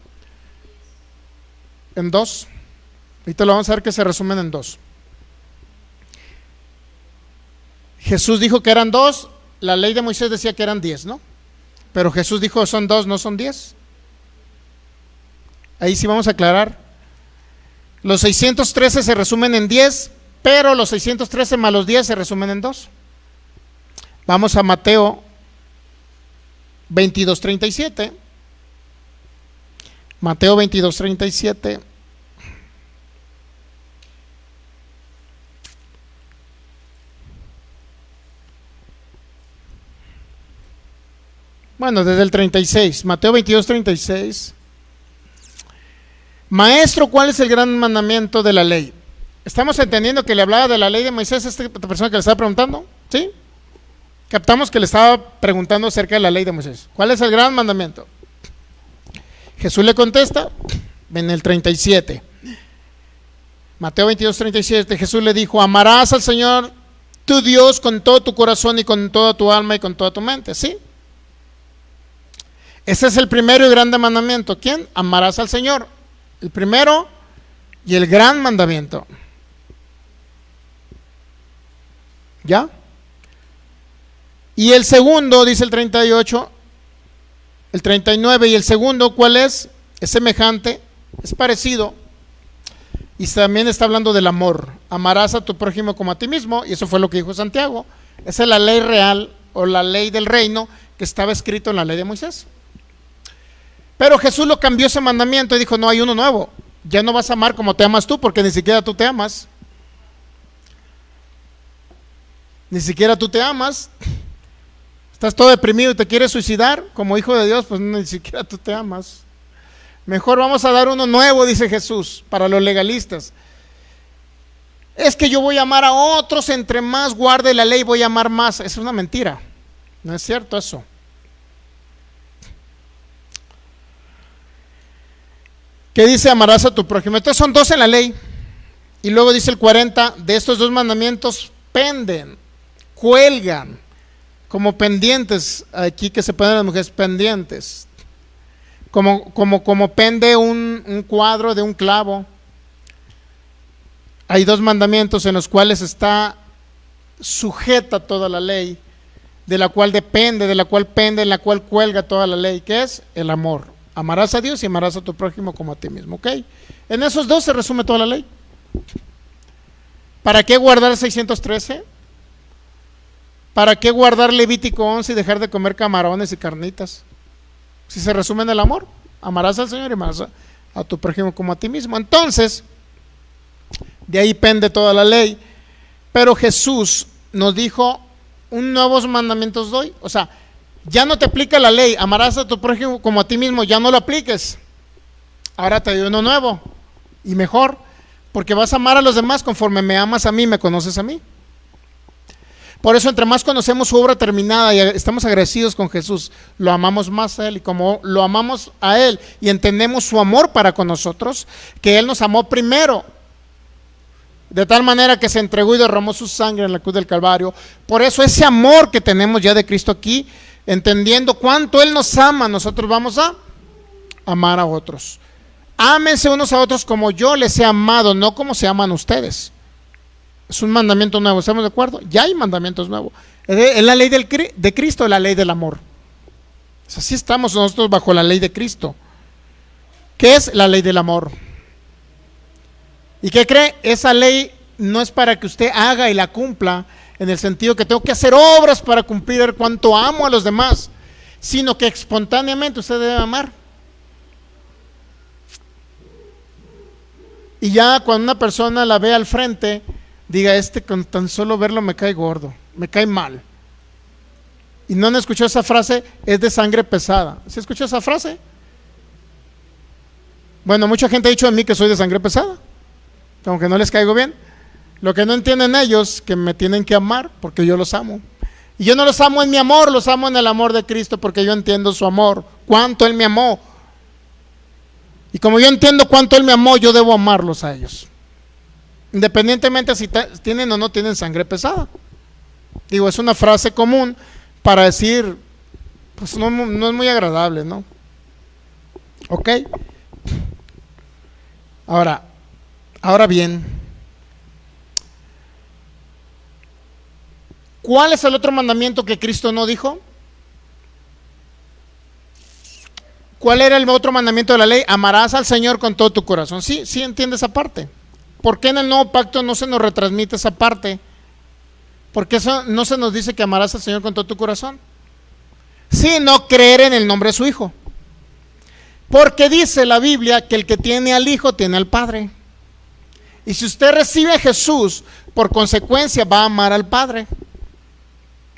En dos. Ahorita lo vamos a ver que se resumen en dos. Jesús dijo que eran dos, la ley de Moisés decía que eran 10, ¿no? Pero Jesús dijo son dos, no son 10. Ahí sí vamos a aclarar. Los 613 se resumen en 10, pero los 613 más los 10 se resumen en 2. Vamos a Mateo 22:37. Mateo 22:37. Bueno, desde el 36, Mateo 22:36. Maestro, ¿cuál es el gran mandamiento de la ley? ¿Estamos entendiendo que le hablaba de la ley de Moisés a esta persona que le estaba preguntando? ¿Sí? Captamos que le estaba preguntando acerca de la ley de Moisés. ¿Cuál es el gran mandamiento? Jesús le contesta en el 37. Mateo 22:37, Jesús le dijo: amarás al Señor tu Dios con todo tu corazón y con toda tu alma y con toda tu mente. ¿Sí? Ese es el primero y grande mandamiento. ¿Quién? Amarás al Señor. El primero y el gran mandamiento. ¿Ya? Y el segundo, dice el 38, el 39, y el segundo, ¿cuál es? Es semejante, es parecido. Y también está hablando del amor. Amarás a tu prójimo como a ti mismo, y eso fue lo que dijo Santiago. Esa es la ley real o la ley del reino que estaba escrito en la ley de Moisés. Pero Jesús lo cambió ese mandamiento y dijo: no, hay uno nuevo. Ya no vas a amar como te amas tú, porque ni siquiera tú te amas. Ni siquiera tú te amas. Estás todo deprimido y te quieres suicidar como hijo de Dios, pues ni siquiera tú te amas. Mejor vamos a dar uno nuevo, dice Jesús, para los legalistas. Es que yo voy a amar a otros, entre más guarde la ley voy a amar más. Es una mentira. No es cierto eso. ¿Qué dice? Amarás a tu prójimo. Entonces son dos en la ley. Y luego dice el 40, de estos dos mandamientos penden, cuelgan, como pendientes, aquí que se ponen las mujeres, pendientes. Como pende un cuadro de un clavo. Hay dos mandamientos en los cuales está sujeta toda la ley, de la cual depende, de la cual pende, en la cual cuelga toda la ley, que es el amor. Amarás a Dios y amarás a tu prójimo como a ti mismo, ¿ok? En esos dos se resume toda la ley. ¿Para qué guardar 613? ¿Para qué guardar Levítico 11 y dejar de comer camarones y carnitas? Si se resume en el amor, amarás al Señor y amarás a tu prójimo como a ti mismo. Entonces, de ahí pende toda la ley. Pero Jesús nos dijo: un nuevos mandamientos doy. O sea, ya no te aplica la ley, amarás a tu prójimo como a ti mismo, ya no lo apliques. Ahora te doy uno nuevo y mejor, porque vas a amar a los demás conforme me amas a mí, me conoces a mí. Por eso, entre más conocemos su obra terminada y estamos agradecidos con Jesús, lo amamos más a Él. Y como lo amamos a Él y entendemos su amor para con nosotros, que Él nos amó primero, de tal manera que se entregó y derramó su sangre en la cruz del Calvario. Por eso ese amor que tenemos ya de Cristo aquí, entendiendo cuánto Él nos ama, nosotros vamos a amar a otros. Ámense unos a otros como yo les he amado, no como se aman ustedes. Es un mandamiento nuevo, ¿estamos de acuerdo? Ya hay mandamientos nuevos. Es la ley de Cristo, la ley del amor. Así estamos nosotros bajo la ley de Cristo. ¿Qué es la ley del amor? ¿Y qué cree? Esa ley no es para que usted haga y la cumpla, en el sentido que tengo que hacer obras para cumplir cuánto amo a los demás, sino que espontáneamente usted debe amar. Y ya cuando una persona la ve al frente, diga, con tan solo verlo me cae gordo, me cae mal. ¿Y no han escuchado esa frase? Es de sangre pesada. ¿Sí escuchó esa frase? Bueno, mucha gente ha dicho de mí que soy de sangre pesada, aunque no les caigo bien. Lo que no entienden ellos, que me tienen que amar porque yo los amo. Y yo no los amo en mi amor, los amo en el amor de Cristo, porque yo entiendo su amor, cuánto Él me amó. Y como yo entiendo cuánto Él me amó, yo debo amarlos a ellos, independientemente si tienen o no tienen sangre pesada. Digo, es una frase común para decir, pues no es muy agradable, ¿no? ¿Ok? Ahora bien, ¿cuál es el otro mandamiento que Cristo no dijo? ¿Cuál era el otro mandamiento de la ley? Amarás al Señor con todo tu corazón. Sí entiende esa parte. ¿Por qué en el nuevo pacto no se nos retransmite esa parte? ¿Por qué no se nos dice que amarás al Señor con todo tu corazón? Sino creer en el nombre de su Hijo. Porque dice la Biblia que el que tiene al Hijo tiene al Padre. Y si usted recibe a Jesús, por consecuencia va a amar al Padre.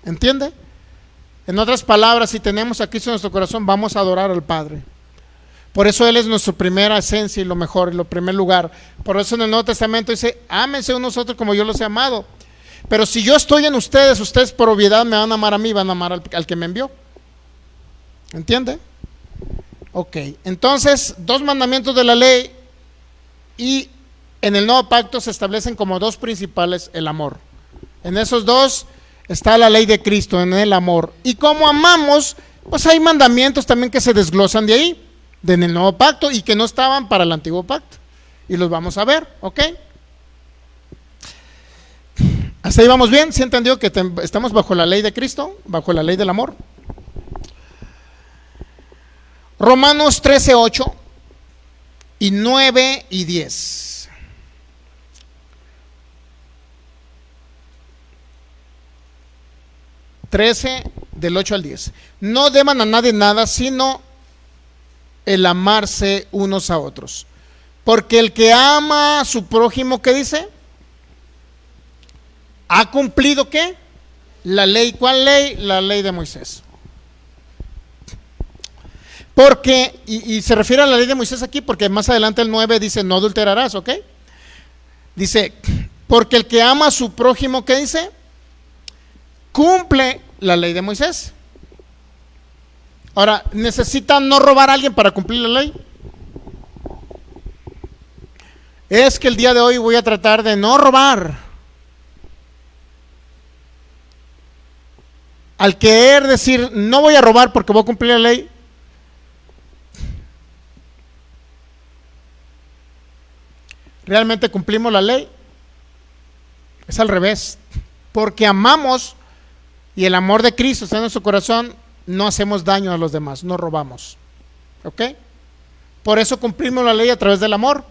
¿Entiende? En otras palabras, si tenemos a Cristo en nuestro corazón, vamos a adorar al Padre. Por eso Él es nuestra primera esencia y lo mejor, y lo primer lugar. Por eso en el Nuevo Testamento dice, ámense unos a otros como yo los he amado. Pero si yo estoy en ustedes, ustedes por obviedad me van a amar a mí, van a amar al que me envió. ¿Entiende? Ok, entonces, 2 mandamientos de la ley, y en el nuevo pacto se establecen como 2 principales: el amor. En esos 2 está la ley de Cristo, en el amor. Y como amamos, pues hay mandamientos también que se desglosan de ahí, en el nuevo pacto, y que no estaban para el antiguo pacto. Y los vamos a ver, ¿ok? ¿Hasta ahí vamos bien? ¿Sí entendió que estamos bajo la ley de Cristo? Bajo la ley del amor. Romanos 13:8 y 9 y 10. Del 8 al 10. No deban a nadie nada, sino el amarse unos a otros. Porque el que ama a su prójimo, ¿qué dice? ¿Ha cumplido qué? La ley. ¿Cuál ley? La ley de Moisés. Porque, y se refiere a la ley de Moisés aquí, porque más adelante el 9 dice, no adulterarás, ¿ok? Dice, porque el que ama a su prójimo, ¿qué dice? Cumple la ley de Moisés. Ahora, ¿necesita no robar a alguien para cumplir la ley? Es que el día de hoy voy a tratar de no robar. Al querer decir, no voy a robar porque voy a cumplir la ley, ¿realmente cumplimos la ley? Es al revés. Porque amamos y el amor de Cristo está en nuestro corazón, no hacemos daño a los demás, no robamos. ¿Ok? Por eso cumplimos la ley a través del amor.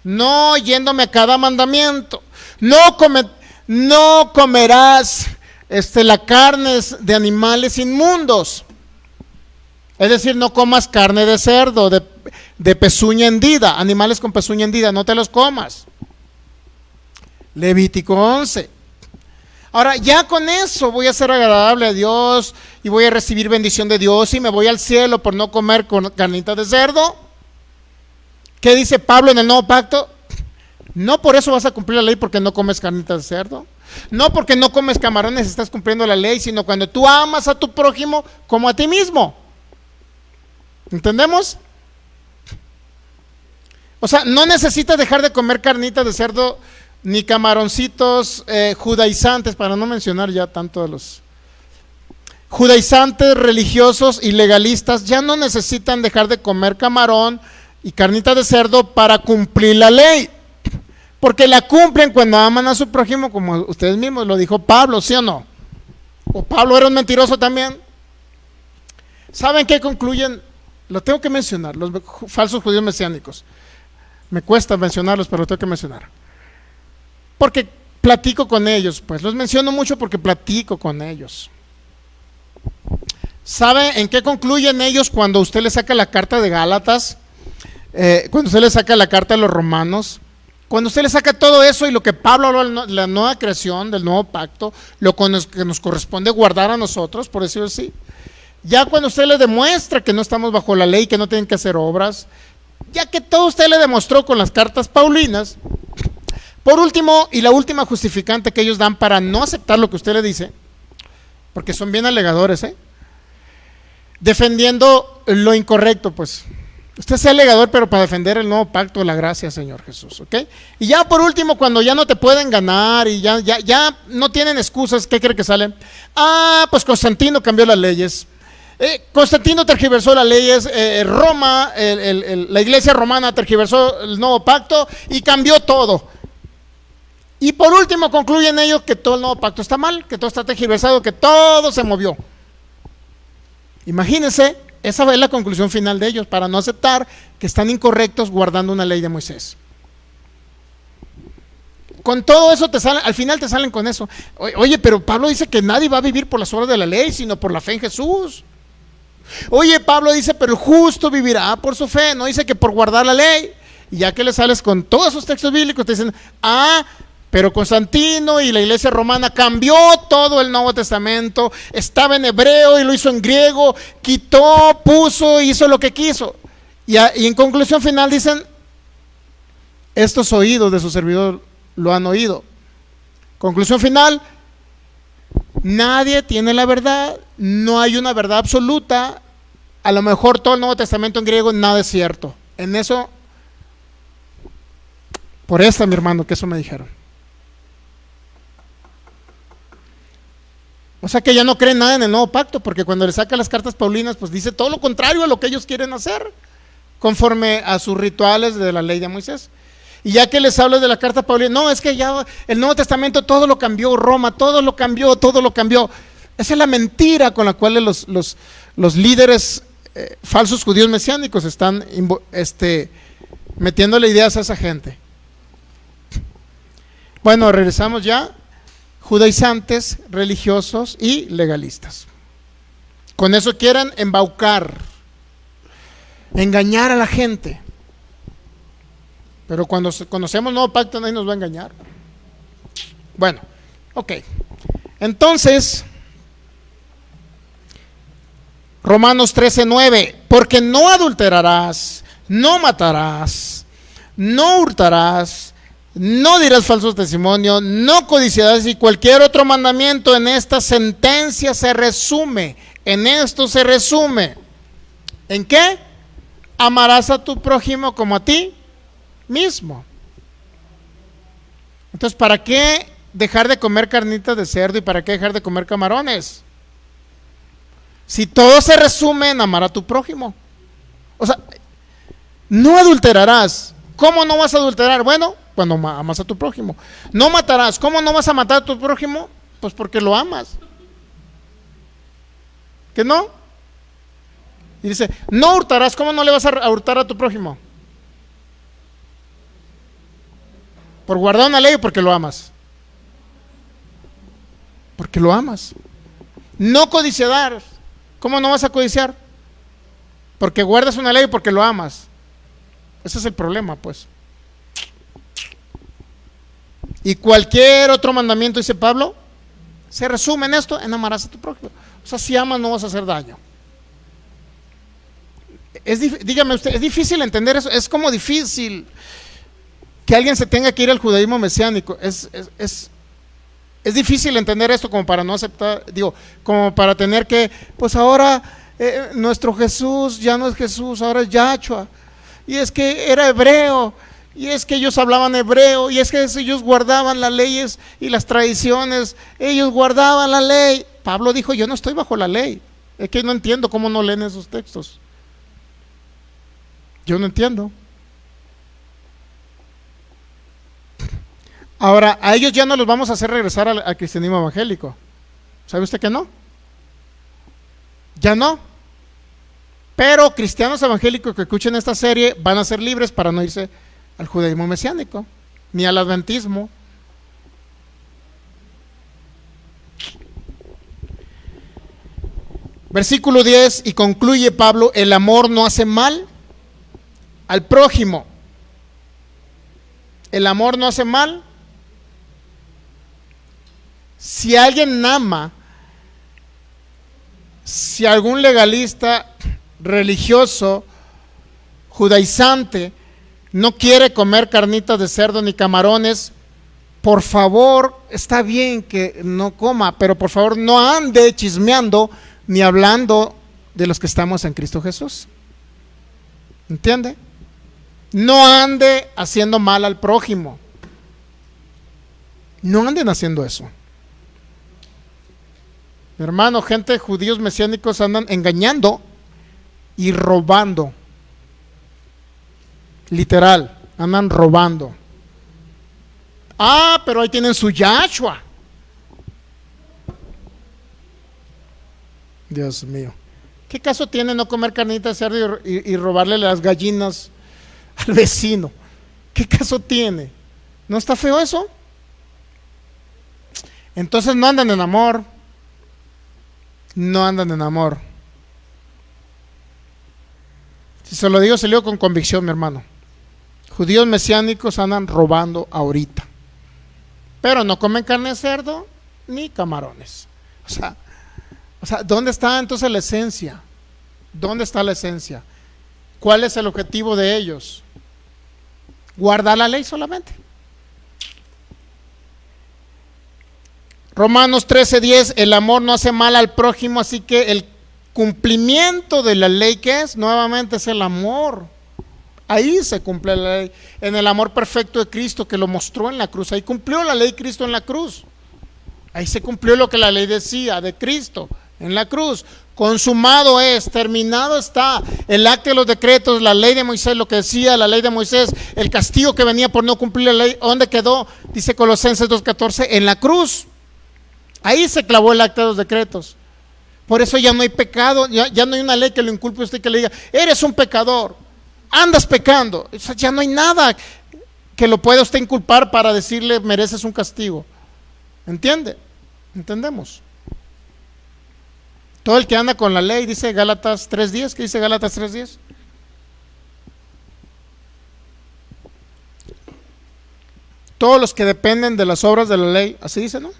No yéndome a cada mandamiento. No comerás la carne de animales inmundos. Es decir, no comas carne de cerdo, de pezuña hendida, animales con pezuña hendida, no te los comas. Levítico 11. Ahora, ya con eso voy a ser agradable a Dios y voy a recibir bendición de Dios y me voy al cielo por no comer con carnitas de cerdo. ¿Qué dice Pablo en el nuevo pacto? No por eso vas a cumplir la ley porque no comes carnitas de cerdo. No porque no comes camarones estás cumpliendo la ley, sino cuando tú amas a tu prójimo como a ti mismo. ¿Entendemos? O sea, no necesitas dejar de comer carnitas de cerdo ni camaroncitos judaizantes, para no mencionar ya tanto de los judaizantes, religiosos y legalistas. Ya no necesitan dejar de comer camarón y carnitas de cerdo para cumplir la ley, porque la cumplen cuando aman a su prójimo como ustedes mismos. Lo dijo Pablo, ¿sí o no? ¿O Pablo era un mentiroso también? ¿Saben qué concluyen? Lo tengo que mencionar, los falsos judíos mesiánicos. Me cuesta mencionarlos, pero lo tengo que mencionar, porque platico con ellos. Pues los menciono mucho porque platico con ellos. ¿Sabe en qué concluyen ellos cuando usted le saca la carta de Gálatas? Cuando usted le saca la carta de los Romanos, cuando usted le saca todo eso y lo que Pablo habló de la nueva creación, del nuevo pacto, lo que nos corresponde guardar a nosotros, por decirlo así. Ya cuando usted le demuestra que no estamos bajo la ley, que no tienen que hacer obras, ya que todo usted le demostró con las cartas paulinas, por último, y la última justificante que ellos dan para no aceptar lo que usted le dice, porque son bien alegadores, defendiendo lo incorrecto, pues. Usted sea alegador, pero para defender el nuevo pacto de la gracia, Señor Jesús, ¿ok? Y ya por último, cuando ya no te pueden ganar y ya no tienen excusas, ¿qué cree que sale? Pues Constantino cambió las leyes. Constantino tergiversó las leyes, Roma, la iglesia romana tergiversó el nuevo pacto y cambió todo. Y por último concluyen ellos que todo el nuevo pacto está mal, que todo está tergiversado, que todo se movió. Imagínense, esa es la conclusión final de ellos, para no aceptar que están incorrectos guardando una ley de Moisés. Con todo eso al final te salen con eso. Oye, pero Pablo dice que nadie va a vivir por las obras de la ley, sino por la fe en Jesús. Oye, Pablo dice, pero el justo vivirá por su fe, no dice que por guardar la ley. Y ya que le sales con todos esos textos bíblicos, te dicen, pero Constantino y la iglesia romana cambió todo el Nuevo Testamento, estaba en hebreo y lo hizo en griego, quitó, puso, hizo lo que quiso. Y en conclusión final dicen, estos oídos de su servidor lo han oído. Conclusión final, nadie tiene la verdad, no hay una verdad absoluta. A lo mejor todo el Nuevo Testamento en griego, nada es cierto. En eso, por esta, mi hermano, que eso me dijeron. O sea que ya no creen nada en el nuevo pacto, porque cuando le saca las cartas paulinas, pues dice todo lo contrario a lo que ellos quieren hacer, conforme a sus rituales de la ley de Moisés. Y ya que les hablo de la carta paulina, no, es que ya el Nuevo Testamento todo lo cambió, Roma, todo lo cambió. Esa es la mentira con la cual los líderes falsos judíos mesiánicos están metiéndole ideas a esa gente. Bueno, regresamos ya. Judaizantes, religiosos y legalistas. Con eso quieren embaucar, engañar a la gente. Pero cuando conocemos el nuevo pacto, nadie nos va a engañar. Bueno, ok. Entonces, Romanos 13:9, porque no adulterarás, no matarás, no hurtarás, no dirás falso testimonio, no codiciarás, y cualquier otro mandamiento en esta sentencia se resume. En esto se resume. ¿En qué? Amarás a tu prójimo como a ti mismo. Entonces, ¿para qué dejar de comer carnitas de cerdo y para qué dejar de comer camarones? Si todo se resume en amar a tu prójimo. O sea, no adulterarás. ¿Cómo no vas a adulterar? Bueno, cuando amas a tu prójimo. No matarás. ¿Cómo no vas a matar a tu prójimo? Pues porque lo amas. ¿Que no? Y dice, no hurtarás. ¿Cómo no le vas a hurtar a tu prójimo? ¿Por guardar una ley o porque lo amas? Porque lo amas. No codiciar. ¿Cómo no vas a codiciar? Porque guardas una ley o porque lo amas. Ese es el problema, pues. Y cualquier otro mandamiento, dice Pablo, se resume en esto, en amarás a tu prójimo. O sea, si amas no vas a hacer daño. Dígame usted, ¿es difícil entender eso? Es como difícil que alguien se tenga que ir al judaísmo mesiánico. Es difícil entender esto como para no aceptar, como para tener que, pues ahora nuestro Jesús ya no es Jesús, ahora es Yahshua. Y es que era hebreo, y es que ellos hablaban hebreo, y es que ellos guardaban las leyes y las tradiciones, ellos guardaban la ley. Pablo dijo, yo no estoy bajo la ley. Es que no entiendo cómo no leen esos textos. Yo no entiendo. Ahora, a ellos ya no los vamos a hacer regresar al cristianismo evangélico. ¿Sabe usted que no? Ya no. Pero cristianos evangélicos que escuchen esta serie van a ser libres para no irse al judaísmo mesiánico, ni al adventismo. Versículo 10, y concluye Pablo, el amor no hace mal al prójimo. El amor no hace mal. Si alguien ama, si algún legalista religioso, judaizante, no quiere comer carnitas de cerdo ni camarones, por favor, está bien que no coma, pero por favor no ande chismeando ni hablando de los que estamos en Cristo Jesús. ¿Entiende? No ande haciendo mal al prójimo. No anden haciendo eso. Mi hermano, gente, judíos mesiánicos andan engañando y robando. Literal, andan robando. Ah, pero ahí tienen su Yahshua. Dios mío. ¿Qué caso tiene no comer carnita de cerdo y robarle las gallinas al vecino? ¿Qué caso tiene? ¿No está feo eso? Entonces no andan en amor. No andan en amor. Si se lo digo con convicción, mi hermano. Judíos mesiánicos andan robando ahorita, pero no comen carne de cerdo ni camarones. O sea, ¿dónde está entonces la esencia? ¿Dónde está la esencia? ¿Cuál es el objetivo de ellos? ¿Guardar la ley solamente? Romanos 13:10, el amor no hace mal al prójimo, así que el cumplimiento de la ley, ¿qué es? Nuevamente es el amor. Ahí se cumple la ley, en el amor perfecto de Cristo que lo mostró en la cruz. Ahí cumplió la ley Cristo en la cruz. Ahí se cumplió lo que la ley decía de Cristo en la cruz. Consumado es, terminado está. El acta de los decretos, la ley de Moisés, lo que decía la ley de Moisés, el castigo que venía por no cumplir la ley, ¿dónde quedó? Dice Colosenses 2:14, en la cruz. Ahí se clavó el acta de los decretos. Por eso ya no hay pecado, ya no hay una ley que lo inculpe a usted, que le diga, eres un pecador, andas pecando. O sea, ya no hay nada que lo pueda usted inculpar para decirle mereces un castigo. ¿Entiende? ¿Entendemos? Todo el que anda con la ley, dice Gálatas 3:10. ¿Qué dice Gálatas 3:10? Todos los que dependen de las obras de la ley, así dice, ¿no?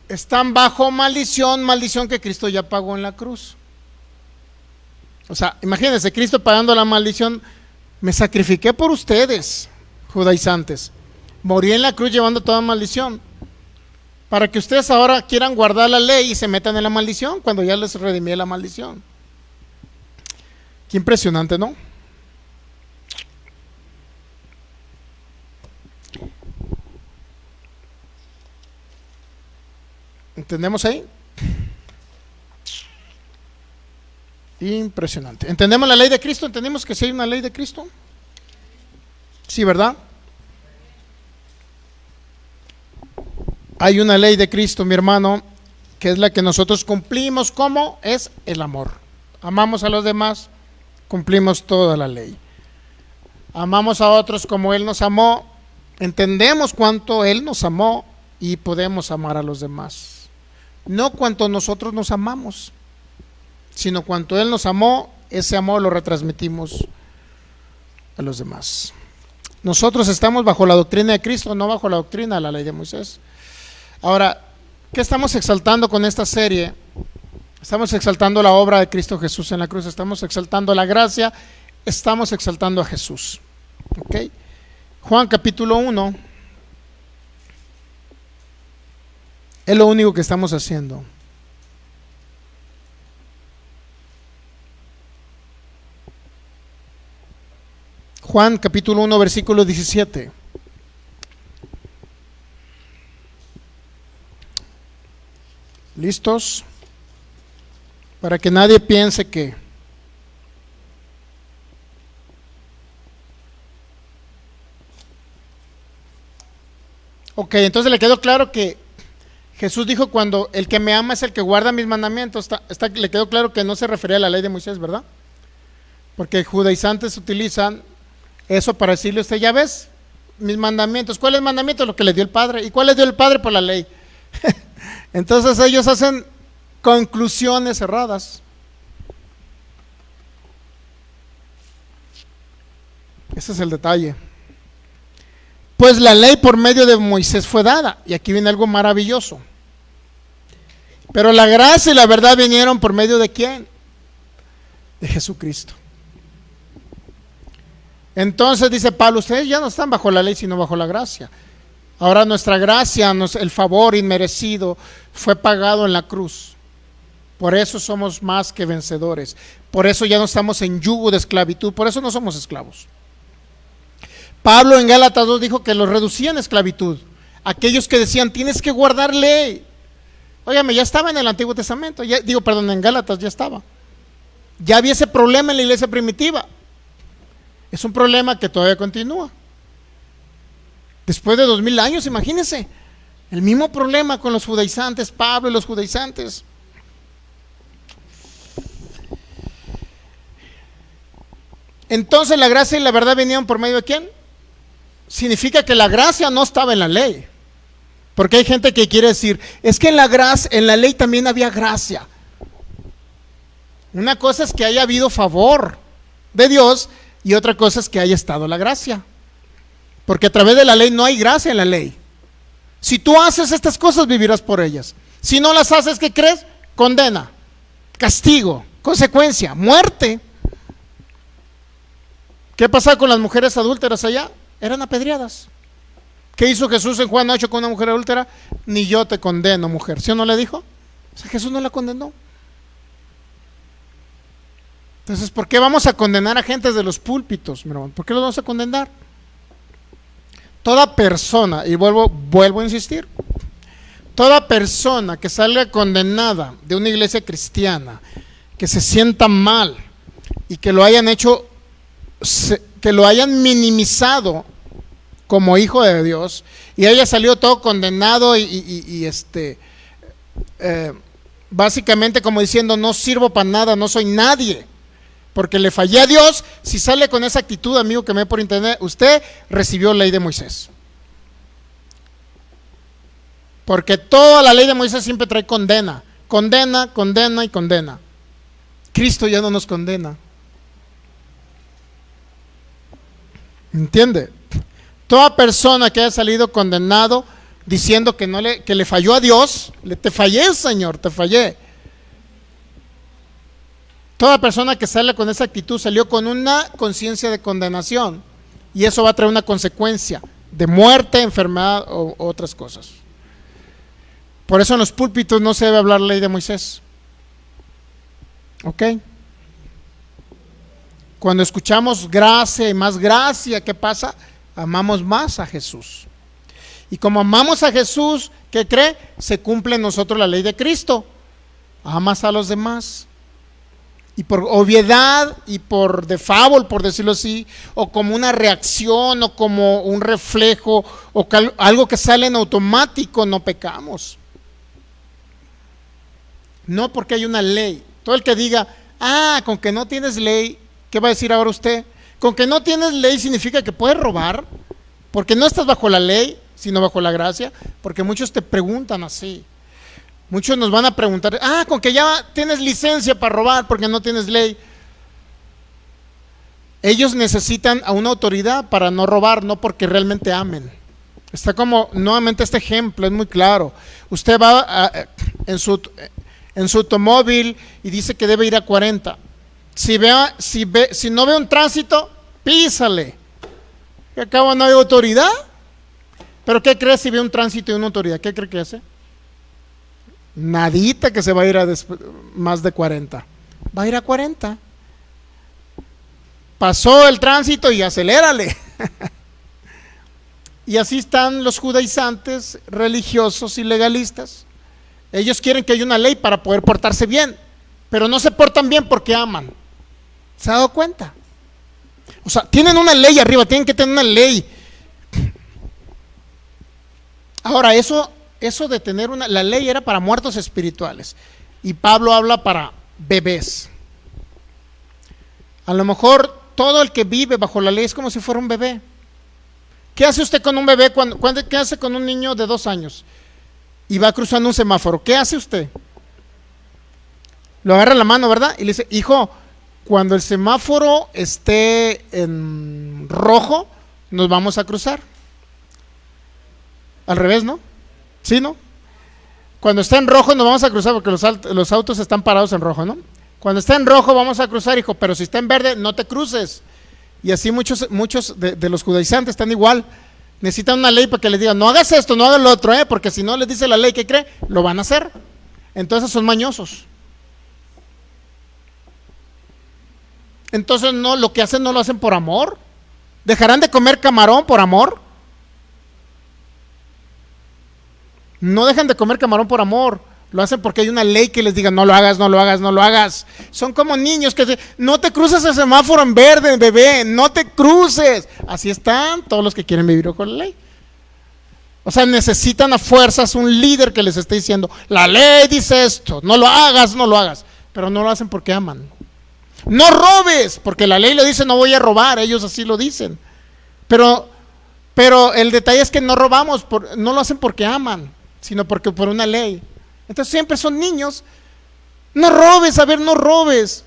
Están bajo maldición, maldición que Cristo ya pagó en la cruz. O sea, imagínense, Cristo pagando la maldición, me sacrifiqué por ustedes, judaizantes. Morí en la cruz llevando toda maldición. Para que ustedes ahora quieran guardar la ley y se metan en la maldición cuando ya les redimí la maldición. Qué impresionante, ¿no? ¿Entendemos ahí? Impresionante. ¿Entendemos la ley de Cristo? ¿Entendemos que sí hay una ley de Cristo? Sí, ¿verdad? Hay una ley de Cristo, mi hermano, que es la que nosotros cumplimos. ¿Cómo? Es el amor. Amamos a los demás, cumplimos toda la ley. Amamos a otros como Él nos amó, entendemos cuánto Él nos amó y podemos amar a los demás. No cuanto nosotros nos amamos, sino cuanto Él nos amó, ese amor lo retransmitimos a los demás. Nosotros estamos bajo la doctrina de Cristo, no bajo la doctrina de la ley de Moisés. Ahora, ¿qué estamos exaltando con esta serie? Estamos exaltando la obra de Cristo Jesús en la cruz, estamos exaltando la gracia, estamos exaltando a Jesús. ¿Ok? Juan capítulo 1. Es lo único que estamos haciendo. Juan capítulo 1 versículo 17. ¿Listos? Para que nadie piense que... Ok, entonces le quedó claro que Jesús dijo, cuando el que me ama es el que guarda mis mandamientos. Le quedó claro que no se refería a la ley de Moisés, ¿verdad? Porque judaizantes utilizan eso para decirle a usted, ya ves, mis mandamientos. ¿Cuáles mandamientos? Lo que le dio el Padre. ¿Y cuál le dio el Padre? Por la ley. Entonces ellos hacen conclusiones erradas. Ese es el detalle. Pues la ley por medio de Moisés fue dada. Y aquí viene algo maravilloso. Pero la gracia y la verdad vinieron por medio de ¿quién? De Jesucristo. Entonces dice Pablo, ustedes ya no están bajo la ley sino bajo la gracia. Ahora nuestra gracia, el favor inmerecido fue pagado en la cruz. Por eso somos más que vencedores. Por eso ya no estamos en yugo de esclavitud. Por eso no somos esclavos. Pablo en Gálatas 2 dijo que los reducían a esclavitud. Aquellos que decían, tienes que guardar ley. Óigame, ya estaba en el Antiguo Testamento. En Gálatas ya estaba. Ya había ese problema en la iglesia primitiva. Es un problema que todavía continúa. Después de 2000 años, imagínense. El mismo problema con los judaizantes, Pablo y los judaizantes. Entonces la gracia y la verdad venían por medio de ¿quién? Significa que la gracia no estaba en la ley. Porque hay gente que quiere decir, es que en la ley también había gracia. Una cosa es que haya habido favor de Dios y otra cosa es que haya estado la gracia. Porque a través de la ley no hay gracia en la ley. Si tú haces estas cosas, vivirás por ellas. Si no las haces, ¿qué crees? Condena, castigo, consecuencia, muerte. ¿Qué pasaba con las mujeres adúlteras allá? Eran apedreadas. ¿Qué hizo Jesús en Juan 8 con una mujer adúltera? Ni yo te condeno, mujer. ¿Sí o no le dijo? O sea, Jesús no la condenó. Entonces, ¿por qué vamos a condenar a gente de los púlpitos, mi hermano? ¿Por qué los vamos a condenar? Toda persona, y vuelvo a insistir, toda persona que salga condenada de una iglesia cristiana, que se sienta mal y que lo hayan hecho, que lo hayan minimizado como hijo de Dios y haya salido todo condenado básicamente como diciendo, no sirvo para nada, no soy nadie, porque le fallé a Dios. Si sale con esa actitud, amigo que me ve por internet, usted recibió la ley de Moisés. Porque toda la ley de Moisés siempre trae condena. Condena, condena y condena. Cristo ya no nos condena. ¿Entiende? Toda persona que haya salido condenado diciendo que le falló a Dios, te fallé, Señor, te fallé. Toda persona que sale con esa actitud salió con una conciencia de condenación y eso va a traer una consecuencia de muerte, enfermedad o otras cosas. Por eso en los púlpitos no se debe hablar la ley de Moisés. ¿Ok? Cuando escuchamos gracia y más gracia, ¿qué pasa? Amamos más a Jesús. Y como amamos a Jesús, ¿qué cree? Se cumple en nosotros la ley de Cristo. Amas a los demás. Y por obviedad y por default, por decirlo así, o como una reacción o como un reflejo o algo que sale en automático, no pecamos. No porque hay una ley. Todo el que diga, con que no tienes ley, ¿qué va a decir ahora usted? Con que no tienes ley significa que puedes robar, porque no estás bajo la ley, sino bajo la gracia, porque muchos te preguntan así. Muchos nos van a preguntar, con que ya tienes licencia para robar porque no tienes ley. Ellos necesitan a una autoridad para no robar, no porque realmente amen. Está como, nuevamente este ejemplo es muy claro. Usted va en su automóvil y dice que debe ir a 40. Si no ve un tránsito, písale. Que acabo no hay autoridad. Pero ¿qué cree si ve un tránsito y una autoridad? ¿Qué cree que hace? Nadita que se va a ir a más de 40. Va a ir a 40. Pasó el tránsito y acelérale. Y así están los judaizantes religiosos y legalistas. Ellos quieren que haya una ley para poder portarse bien, pero no se portan bien porque aman. ¿Se ha dado cuenta? O sea, tienen una ley arriba, tienen que tener una ley. Ahora, eso de tener la ley era para muertos espirituales. Y Pablo habla para bebés. A lo mejor todo el que vive bajo la ley es como si fuera un bebé. ¿Qué hace usted con un bebé? ¿Qué hace con un niño de 2 años? Y va cruzando un semáforo. ¿Qué hace usted? Lo agarra la mano, ¿verdad? Y le dice, hijo, cuando el semáforo esté en rojo, nos vamos a cruzar. Al revés, ¿no? ¿Sí, no? Cuando está en rojo nos vamos a cruzar porque los autos están parados en rojo, ¿no? Cuando está en rojo vamos a cruzar, hijo, pero si está en verde no te cruces. Y así muchos de los judaizantes están igual. Necesitan una ley para que les digan, no hagas esto, no hagas lo otro, porque si no les dice la ley que cree, lo van a hacer. Entonces son mañosos. Entonces no, lo que hacen no lo hacen por amor. ¿Dejarán de comer camarón por amor? No dejan de comer camarón por amor. Lo hacen porque hay una ley que les diga no lo hagas, no lo hagas, no lo hagas. Son como niños que dicen, no te cruces el semáforo en verde, bebé, no te cruces. Así están todos los que quieren vivir bajo la ley. O sea, necesitan a fuerzas un líder que les esté diciendo, la ley dice esto, no lo hagas, no lo hagas. Pero no lo hacen porque aman. No robes, porque la ley le dice no voy a robar, ellos así lo dicen. Pero el detalle es que no robamos, no lo hacen porque aman, sino porque por una ley. Entonces siempre son niños. No robes, a ver, no robes.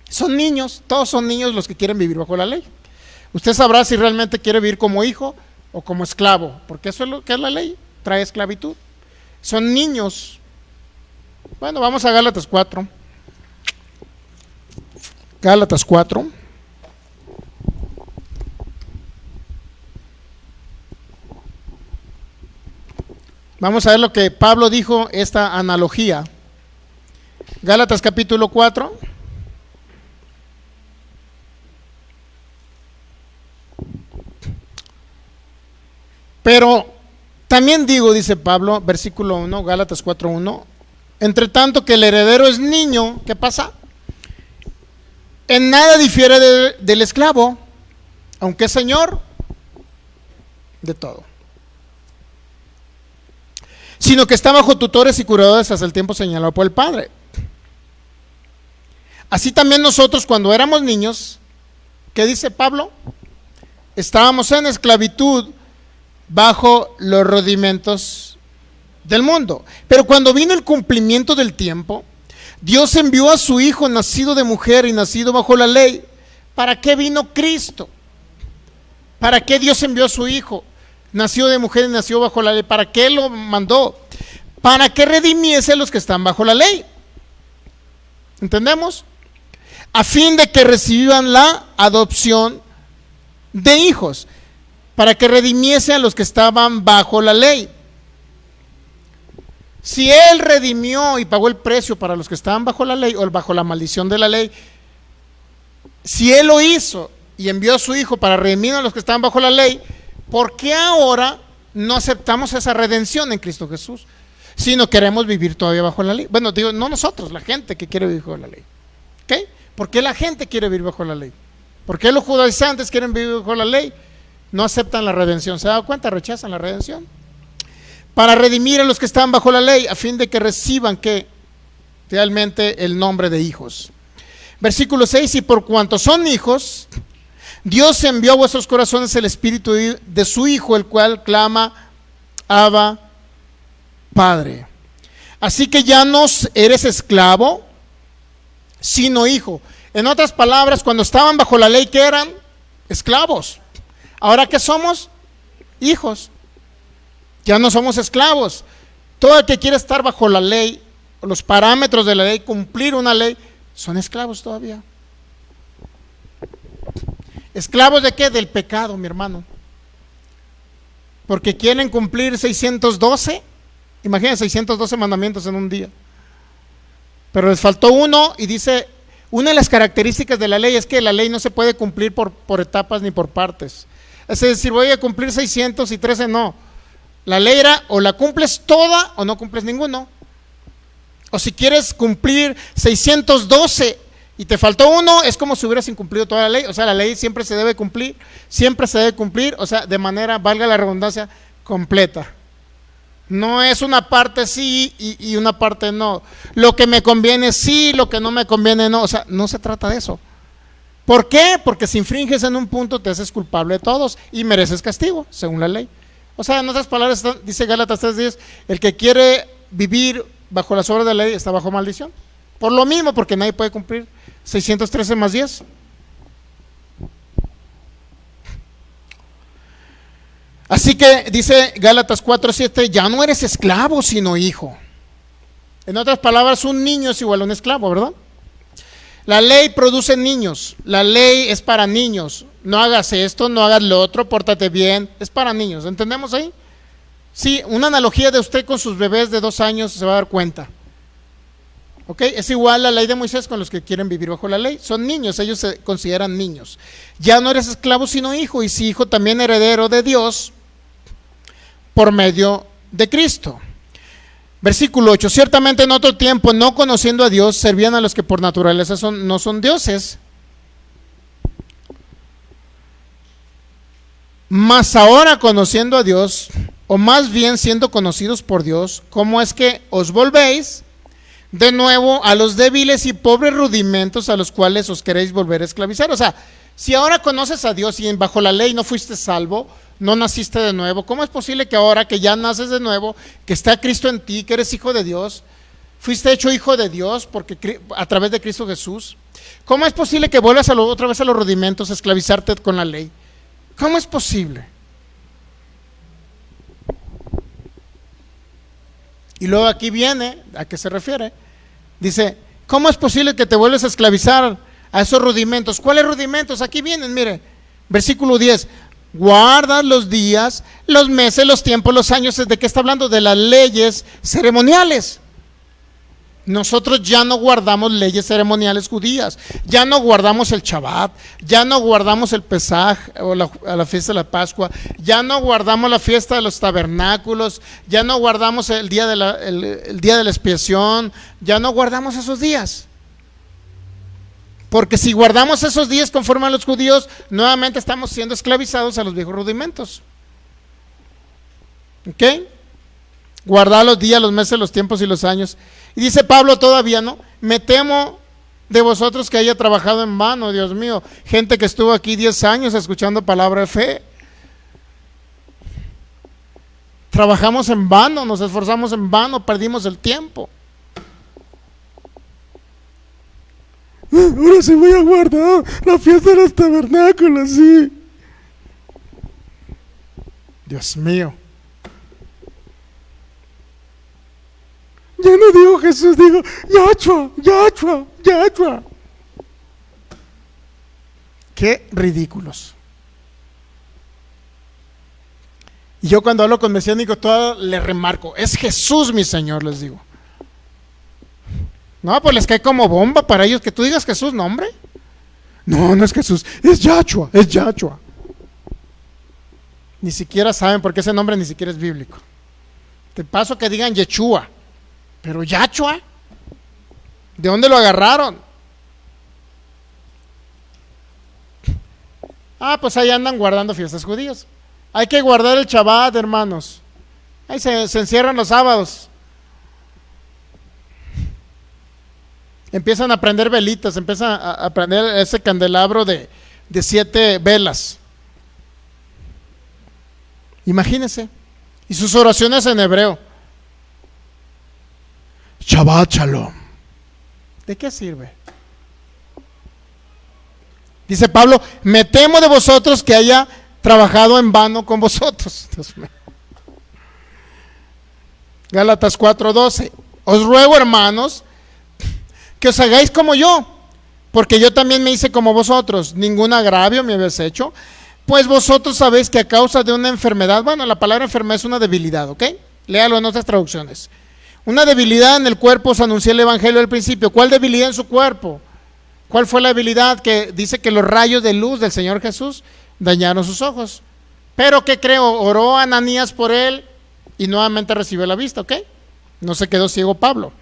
Son niños, todos son niños los que quieren vivir bajo la ley. Usted sabrá si realmente quiere vivir como hijo o como esclavo, porque eso es lo que es la ley, trae esclavitud. Son niños. Bueno, vamos a Gálatas 4. Gálatas 4. Vamos a ver lo que Pablo dijo, esta analogía. Gálatas capítulo 4. Pero también digo, dice Pablo, versículo 1, Gálatas 4:1, entre tanto que el heredero es niño, ¿qué pasa? En nada difiere del esclavo, aunque es señor de todo, sino que está bajo tutores y curadores hasta el tiempo señalado por el Padre. Así también nosotros cuando éramos niños, ¿qué dice Pablo? Estábamos en esclavitud bajo los rudimentos del mundo. Pero cuando vino el cumplimiento del tiempo, Dios envió a su Hijo nacido de mujer y nacido bajo la ley. ¿Para qué vino Cristo? ¿Para qué Dios envió a su Hijo? Nació de mujer y nació bajo la ley. ¿Para qué lo mandó? Para que redimiese a los que están bajo la ley. ¿Entendemos? A fin de que reciban la adopción de hijos. Para que redimiese a los que estaban bajo la ley. Si Él redimió y pagó el precio para los que estaban bajo la ley o bajo la maldición de la ley, si Él lo hizo y envió a su Hijo para redimir a los que estaban bajo la ley, ¿por qué ahora no aceptamos esa redención en Cristo Jesús? Si no queremos vivir todavía bajo la ley. Bueno, digo, no nosotros, la gente que quiere vivir bajo la ley. ¿Ok? ¿Por qué la gente quiere vivir bajo la ley? ¿Por qué los judaizantes quieren vivir bajo la ley? No aceptan la redención. ¿Se ha dado cuenta? Rechazan la redención. Para redimir a los que están bajo la ley, a fin de que reciban que realmente el nombre de hijos. Versículo 6, y por cuanto son hijos, Dios envió a vuestros corazones el espíritu de su Hijo, el cual clama, Abba, Padre. Así que ya no eres esclavo, sino hijo. En otras palabras, cuando estaban bajo la ley, ¿qué eran? Esclavos. Ahora, ¿qué somos? Hijos. Ya no somos esclavos. Todo el que quiere estar bajo la ley, los parámetros de la ley, cumplir una ley, son esclavos todavía. ¿Esclavos de qué? Del pecado, mi hermano. Porque quieren cumplir 612 Imagínense 612 mandamientos en un día. Pero les faltó uno y dice, una de las características de la ley es que la ley no se puede cumplir por etapas ni por partes. Es decir, voy a cumplir 613, no. La ley era o la cumples toda o no cumples ninguno. O si quieres cumplir 612 y te faltó uno, es como si hubieras incumplido toda la ley. O sea, la ley siempre se debe cumplir, o sea, de manera, valga la redundancia, completa. No es una parte sí y una parte no. Lo que me conviene sí, lo que no me conviene no. O sea, no se trata de eso. ¿Por qué? Porque si infringes en un punto te haces culpable de todos y mereces castigo, según la ley. O sea, en otras palabras, dice Gálatas 3:10, el que quiere vivir bajo las obras de la ley está bajo maldición. Por lo mismo, porque nadie puede cumplir 613 más 10. Así que dice Gálatas 4:7, ya no eres esclavo, sino hijo. En otras palabras, un niño es igual a un esclavo, ¿verdad? La ley produce niños, la ley es para niños. No hagas esto, no hagas lo otro, pórtate bien, es para niños, ¿entendemos ahí? Sí, una analogía de usted con sus bebés de 2 años se va a dar cuenta. ¿Ok? Es igual la ley de Moisés con los que quieren vivir bajo la ley. Son niños, ellos se consideran niños. Ya no eres esclavo sino hijo, y si hijo también heredero de Dios por medio de Cristo. Versículo 8, ciertamente en otro tiempo, no conociendo a Dios, servían a los que por naturaleza no son dioses. Mas ahora conociendo a Dios, o más bien siendo conocidos por Dios, ¿cómo es que os volvéis de nuevo a los débiles y pobres rudimentos a los cuales os queréis volver a esclavizar? O sea, si ahora conoces a Dios y bajo la ley no fuiste salvo, no naciste de nuevo, ¿cómo es posible que ahora que ya naces de nuevo, que está Cristo en ti, que eres hijo de Dios, fuiste hecho hijo de Dios porque a través de Cristo Jesús? ¿Cómo es posible que vuelvas otra vez a los rudimentos, a esclavizarte con la ley? ¿Cómo es posible? Y luego aquí viene, ¿a qué se refiere? Dice, ¿cómo es posible que te vuelves a esclavizar a esos rudimentos? ¿Cuáles rudimentos? Aquí vienen, mire, versículo 10, guarda los días, los meses, los tiempos, los años. ¿De qué está hablando? De las leyes ceremoniales. Nosotros ya no guardamos leyes ceremoniales judías, ya no guardamos el Shabbat, ya no guardamos el Pesaj o la fiesta de la Pascua, ya no guardamos la fiesta de los tabernáculos, ya no guardamos el día de la expiación, ya no guardamos esos días. Porque si guardamos esos días conforme a los judíos, nuevamente estamos siendo esclavizados a los viejos rudimentos. ¿Ok? Guardar los días, los meses, los tiempos y los años. Y dice Pablo todavía, ¿no? Me temo de vosotros que haya trabajado en vano, Dios mío. Gente que estuvo aquí 10 años escuchando palabra de fe. Trabajamos en vano, nos esforzamos en vano, perdimos el tiempo. Ahora sí voy a guardar la fiesta de los tabernáculos, sí. Dios mío. Ya no digo Jesús, digo Yahshua, Yahshua, Yahshua. Qué ridículos. Y yo cuando hablo con mesiánicos todo les remarco, es Jesús mi Señor, les digo. No, pues les cae como bomba para ellos que tú digas Jesús, ¿no, hombre? No, no es Jesús, es Yahshua, es Yahshua. Ni siquiera saben porque ese nombre ni siquiera es bíblico. Te paso que digan Yeshua, pero Yahshua, ¿de dónde lo agarraron? Ah, pues ahí andan guardando fiestas judías. Hay que guardar el Shabbat, hermanos. Ahí se encierran los sábados. Empiezan a prender velitas, empiezan a prender ese candelabro de 7 velas. Imagínense. Y sus oraciones en hebreo. Shabbat Shalom. ¿De qué sirve? Dice Pablo, me temo de vosotros que haya trabajado en vano con vosotros. Dios mío. Gálatas 4:12. Os ruego, hermanos, que os hagáis como yo, porque yo también me hice como vosotros. Ningún agravio me habéis hecho, pues vosotros sabéis que a causa de una enfermedad, bueno, la palabra enfermedad es una debilidad, ¿ok? Léalo en otras traducciones. Una debilidad en el cuerpo, os anuncié el evangelio al principio. ¿Cuál debilidad en su cuerpo? ¿Cuál fue la debilidad? Que dice que los rayos de luz del Señor Jesús dañaron sus ojos. Pero ¿qué creo? Oró Ananías por él y nuevamente recibió la vista, ¿ok? No se quedó ciego Pablo.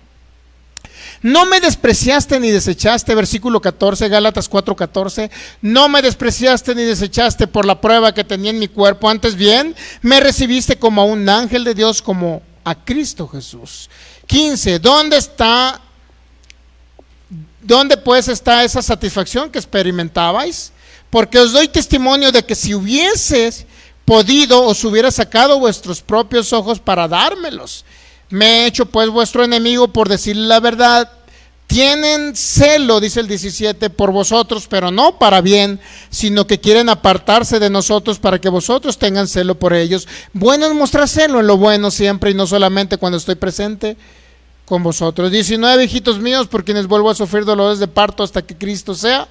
No me despreciaste ni desechaste, versículo 14, Gálatas 4:14. No me despreciaste ni desechaste por la prueba que tenía en mi cuerpo. Antes bien, me recibiste como a un ángel de Dios, como a Cristo Jesús. 15. ¿Dónde pues está esa satisfacción que experimentabais? Porque os doy testimonio de que si hubieses podido, os hubiera sacado vuestros propios ojos para dármelos. Me he hecho pues vuestro enemigo por decirle la verdad. Tienen celo, dice el 17, por vosotros, pero no para bien, sino que quieren apartarse de nosotros para que vosotros tengan celo por ellos. Bueno es mostrar celo en lo bueno siempre y no solamente cuando estoy presente con vosotros. 19, hijitos míos, por quienes vuelvo a sufrir dolores de parto hasta que Cristo sea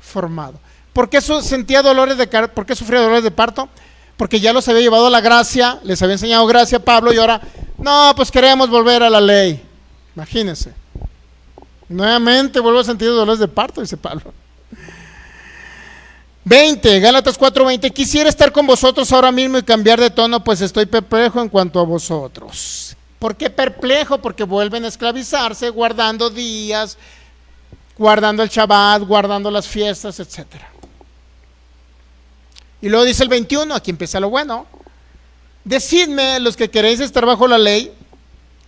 formado. ¿Por qué sufría dolores de parto? Porque ya los había llevado a la gracia, les había enseñado gracia a Pablo y ahora, no, pues queremos volver a la ley. Imagínense. Nuevamente vuelvo a sentir dolores de parto, dice Pablo. 20, Gálatas 4:20. Quisiera estar con vosotros ahora mismo y cambiar de tono, pues estoy perplejo en cuanto a vosotros. ¿Por qué perplejo? Porque vuelven a esclavizarse, guardando días, guardando el Shabbat, guardando las fiestas, etcétera. Y luego dice el 21, aquí empieza lo bueno. Decidme, los que queréis estar bajo la ley.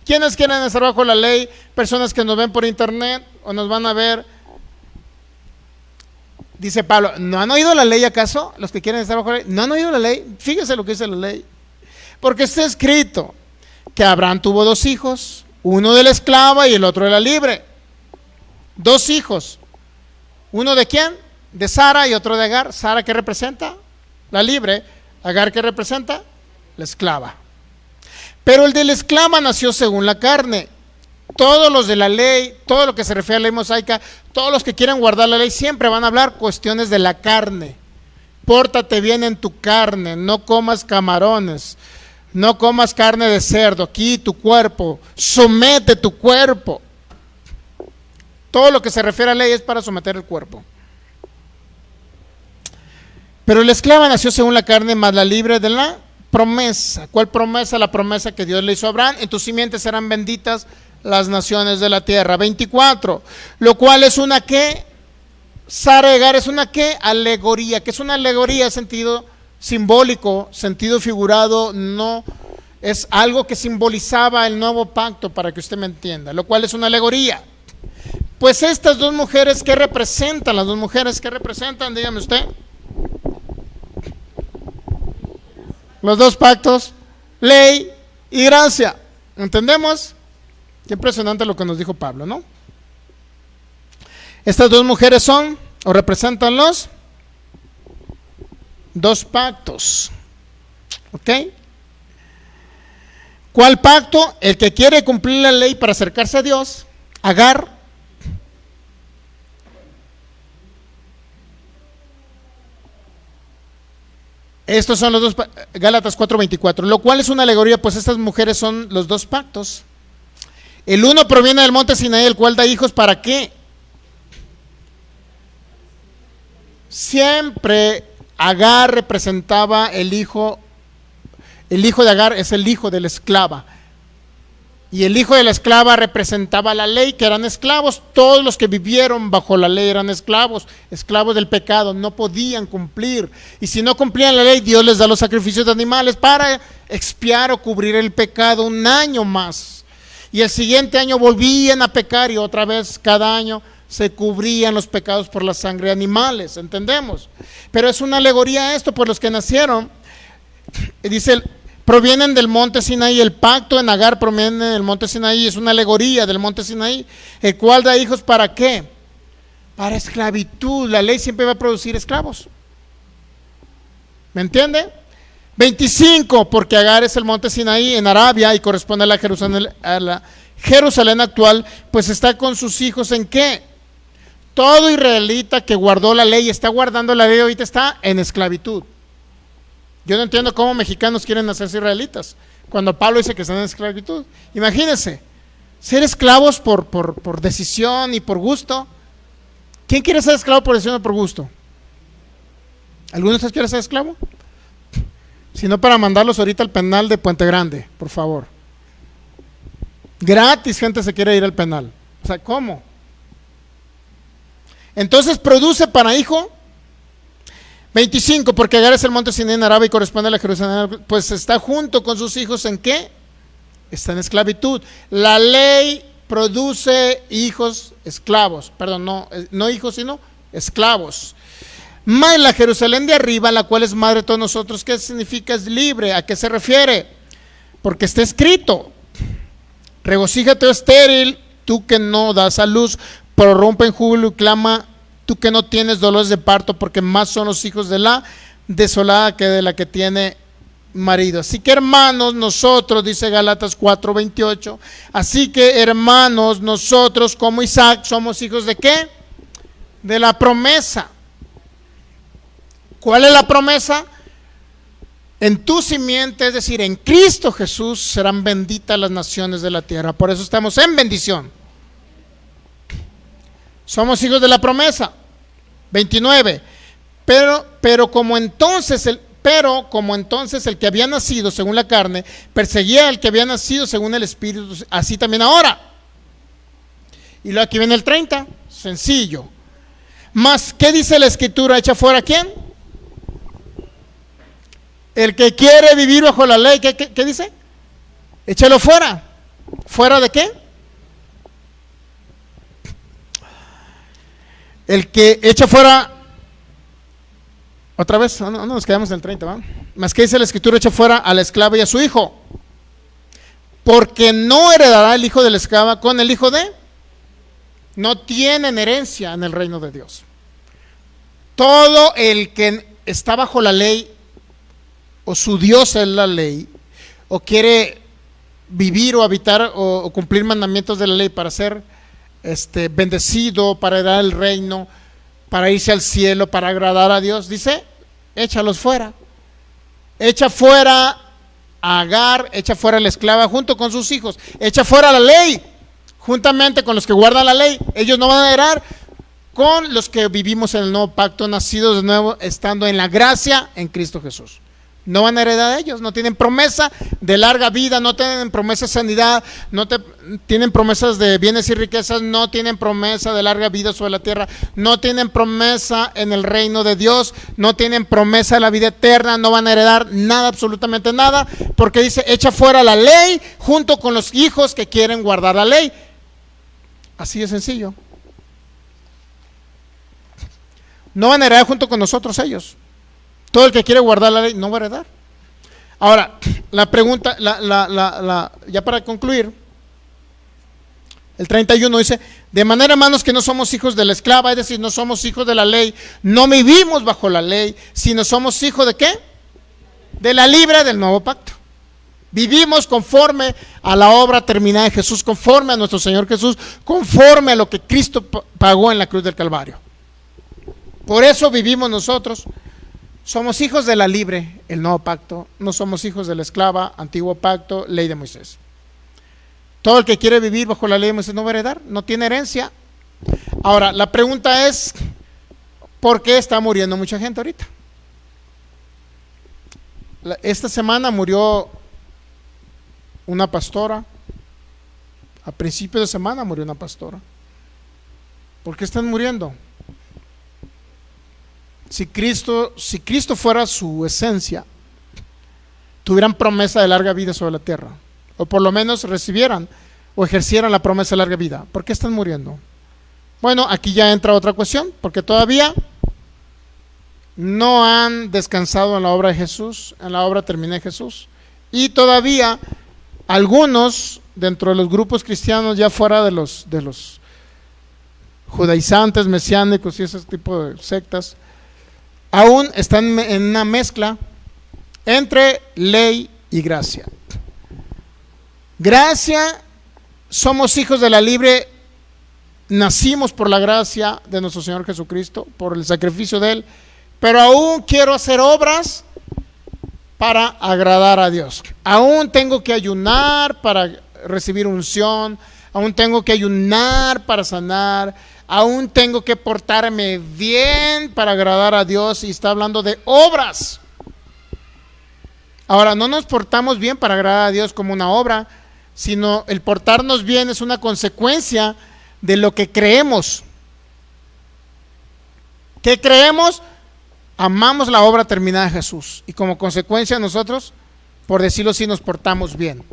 ¿Quiénes quieren estar bajo la ley? Personas que nos ven por internet o nos van a ver. Dice Pablo, ¿no han oído la ley acaso? Los que quieren estar bajo la ley, ¿no han oído la ley? Fíjense lo que dice la ley. Porque está escrito que Abraham tuvo 2 hijos, uno de la esclava y el otro de la libre. 2 hijos. ¿Uno de quién? De Sara y otro de Agar. ¿Sara qué representa? La libre. Agar ¿qué representa? La esclava. Pero el de la esclava nació según la carne. Todos los de la ley, todo lo que se refiere a la ley mosaica, todos los que quieren guardar la ley siempre van a hablar cuestiones de la carne. Pórtate bien en tu carne, no comas camarones, no comas carne de cerdo, aquí tu cuerpo, somete tu cuerpo. Todo lo que se refiere a la ley es para someter el cuerpo. Pero la esclava nació según la carne, más la libre de la promesa. ¿Cuál promesa? La promesa que Dios le hizo a Abraham: en tus simientes serán benditas las naciones de la tierra. 24, lo cual es una ¿qué? Sara y Agar es una ¿qué? Alegoría. ¿Qué es una alegoría? Sentido simbólico, sentido figurado, no es algo que simbolizaba el nuevo pacto, para que usted me entienda, lo cual es una alegoría. Pues estas 2 mujeres, ¿qué representan? Las 2 mujeres, ¿qué representan? Dígame usted. Los 2 pactos, ley y gracia. ¿Entendemos? Qué impresionante lo que nos dijo Pablo, ¿no? Estas 2 mujeres son o representan los 2 pactos. ¿Ok? ¿Cuál pacto? El que quiere cumplir la ley para acercarse a Dios, Agar. Estos son los 2, Gálatas 4:24, lo cual es una alegoría, pues estas mujeres son los 2 pactos. El uno proviene del monte Sinaí, el cual da hijos, ¿para qué? Siempre Agar representaba el hijo de Agar es el hijo de la esclava. Y el hijo de la esclava representaba la ley, que eran esclavos. Todos los que vivieron bajo la ley eran esclavos, esclavos del pecado, no podían cumplir. Y si no cumplían la ley, Dios les da los sacrificios de animales para expiar o cubrir el pecado 1 año más. Y el siguiente año volvían a pecar y otra vez cada año se cubrían los pecados por la sangre de animales, ¿entendemos? Pero es una alegoría esto, por los que nacieron, dice, provienen del monte Sinaí. El pacto en Agar proviene del monte Sinaí, es una alegoría del monte Sinaí, el cual da hijos, ¿para qué? Para esclavitud. La ley siempre va a producir esclavos, ¿me entiende? 25, porque Agar es el monte Sinaí en Arabia y corresponde a la Jerusalén actual, pues está con sus hijos ¿en qué? Todo israelita que guardó la ley, está guardando la ley, ahorita está en esclavitud. Yo no entiendo cómo mexicanos quieren hacerse israelitas cuando Pablo dice que están en esclavitud. Imagínense, ser esclavos por decisión y por gusto. ¿Quién quiere ser esclavo por decisión o por gusto? ¿Alguno de ustedes quiere ser esclavo? Si no, para mandarlos ahorita al penal de Puente Grande, por favor. Gratis gente se quiere ir al penal. O sea, ¿cómo? Entonces produce para hijo. 25, porque Agar es el monte Sinaí en Arabia y corresponde a la Jerusalén, pues está junto con sus hijos ¿en qué? Está en esclavitud. La ley produce hijos esclavos, perdón, no hijos sino esclavos. Mas la Jerusalén de arriba, la cual es madre de todos nosotros, ¿qué significa? Es libre. ¿A qué se refiere? Porque está escrito: regocíjate, oh estéril, tú que no das a luz, prorrumpe en júbilo y clama, tú que no tienes dolores de parto, porque más son los hijos de la desolada que de la que tiene marido. Así que hermanos, nosotros, dice Gálatas 4:28, así que hermanos, nosotros como Isaac somos hijos de ¿qué? De la promesa. ¿Cuál es la promesa? En tu simiente, es decir, en Cristo Jesús, serán benditas las naciones de la tierra. Por eso estamos en bendición. Somos hijos de la promesa. 29. Pero como entonces el que había nacido según la carne perseguía al que había nacido según el Espíritu, así también ahora. Y luego aquí viene el 30. Sencillo. Mas, ¿qué dice la Escritura? ¿Echa fuera a quién? El que quiere vivir bajo la ley, ¿qué dice? Échalo fuera. ¿Fuera de qué? El que echa fuera, otra vez, no nos quedamos en el 30, ¿va? Más que dice la Escritura, echa fuera a la esclava y a su hijo, porque no heredará el hijo de la esclava con el hijo de, no tienen herencia en el reino de Dios. Todo el que está bajo la ley, o su Dios es la ley, o quiere vivir o habitar o cumplir mandamientos de la ley para ser bendecido, para heredar el reino, para irse al cielo, para agradar a Dios, dice, échalos fuera. Echa fuera a Agar, echa fuera a la esclava junto con sus hijos, echa fuera la ley, juntamente con los que guardan la ley. Ellos no van a heredar con los que vivimos en el nuevo pacto, nacidos de nuevo, estando en la gracia en Cristo Jesús. No van a heredar ellos, no tienen promesa de larga vida, no tienen promesa de sanidad, tienen promesas de bienes y riquezas, no tienen promesa de larga vida sobre la tierra, no tienen promesa en el reino de Dios, no tienen promesa de la vida eterna, no van a heredar nada, absolutamente nada, porque dice, echa fuera la ley junto con los hijos que quieren guardar la ley. Así de sencillo. No van a heredar junto con nosotros ellos. Todo el que quiere guardar la ley no va a heredar. Ahora, la pregunta, ya para concluir, el 31 dice, de manera, hermanos, que no somos hijos de la esclava, es decir, no somos hijos de la ley, no vivimos bajo la ley, sino somos hijos de ¿qué? De la libre del nuevo pacto. Vivimos conforme a la obra terminada de Jesús, conforme a nuestro Señor Jesús, conforme a lo que Cristo pagó en la cruz del Calvario. Por eso vivimos nosotros. Somos hijos de la libre, el nuevo pacto. No somos hijos de la esclava, antiguo pacto, ley de Moisés. Todo el que quiere vivir bajo la ley de Moisés no va a heredar, no tiene herencia. Ahora, la pregunta es, ¿por qué está muriendo mucha gente ahorita? Esta semana murió una pastora. A principios de semana murió una pastora. ¿Por qué están muriendo? Si Cristo fuera su esencia, tuvieran promesa de larga vida sobre la tierra, o por lo menos recibieran o ejercieran la promesa de larga vida, ¿por qué están muriendo? Bueno, aquí ya entra otra cuestión, porque todavía no han descansado en la obra de Jesús, en la obra terminada de Jesús, y todavía algunos dentro de los grupos cristianos, ya fuera de los judaizantes, mesiánicos y ese tipo de sectas, aún están en una mezcla entre ley y gracia. Gracia, somos hijos de la libre, nacimos por la gracia de nuestro Señor Jesucristo, por el sacrificio de Él, pero aún quiero hacer obras para agradar a Dios. Aún tengo que ayunar para recibir unción, aún tengo que ayunar para sanar, aún tengo que portarme bien para agradar a Dios, y está hablando de obras. Ahora, no nos portamos bien para agradar a Dios como una obra, sino el portarnos bien es una consecuencia de lo que creemos. ¿Qué creemos? Amamos la obra terminada de Jesús, y como consecuencia nosotros, por decirlo así, nos portamos bien.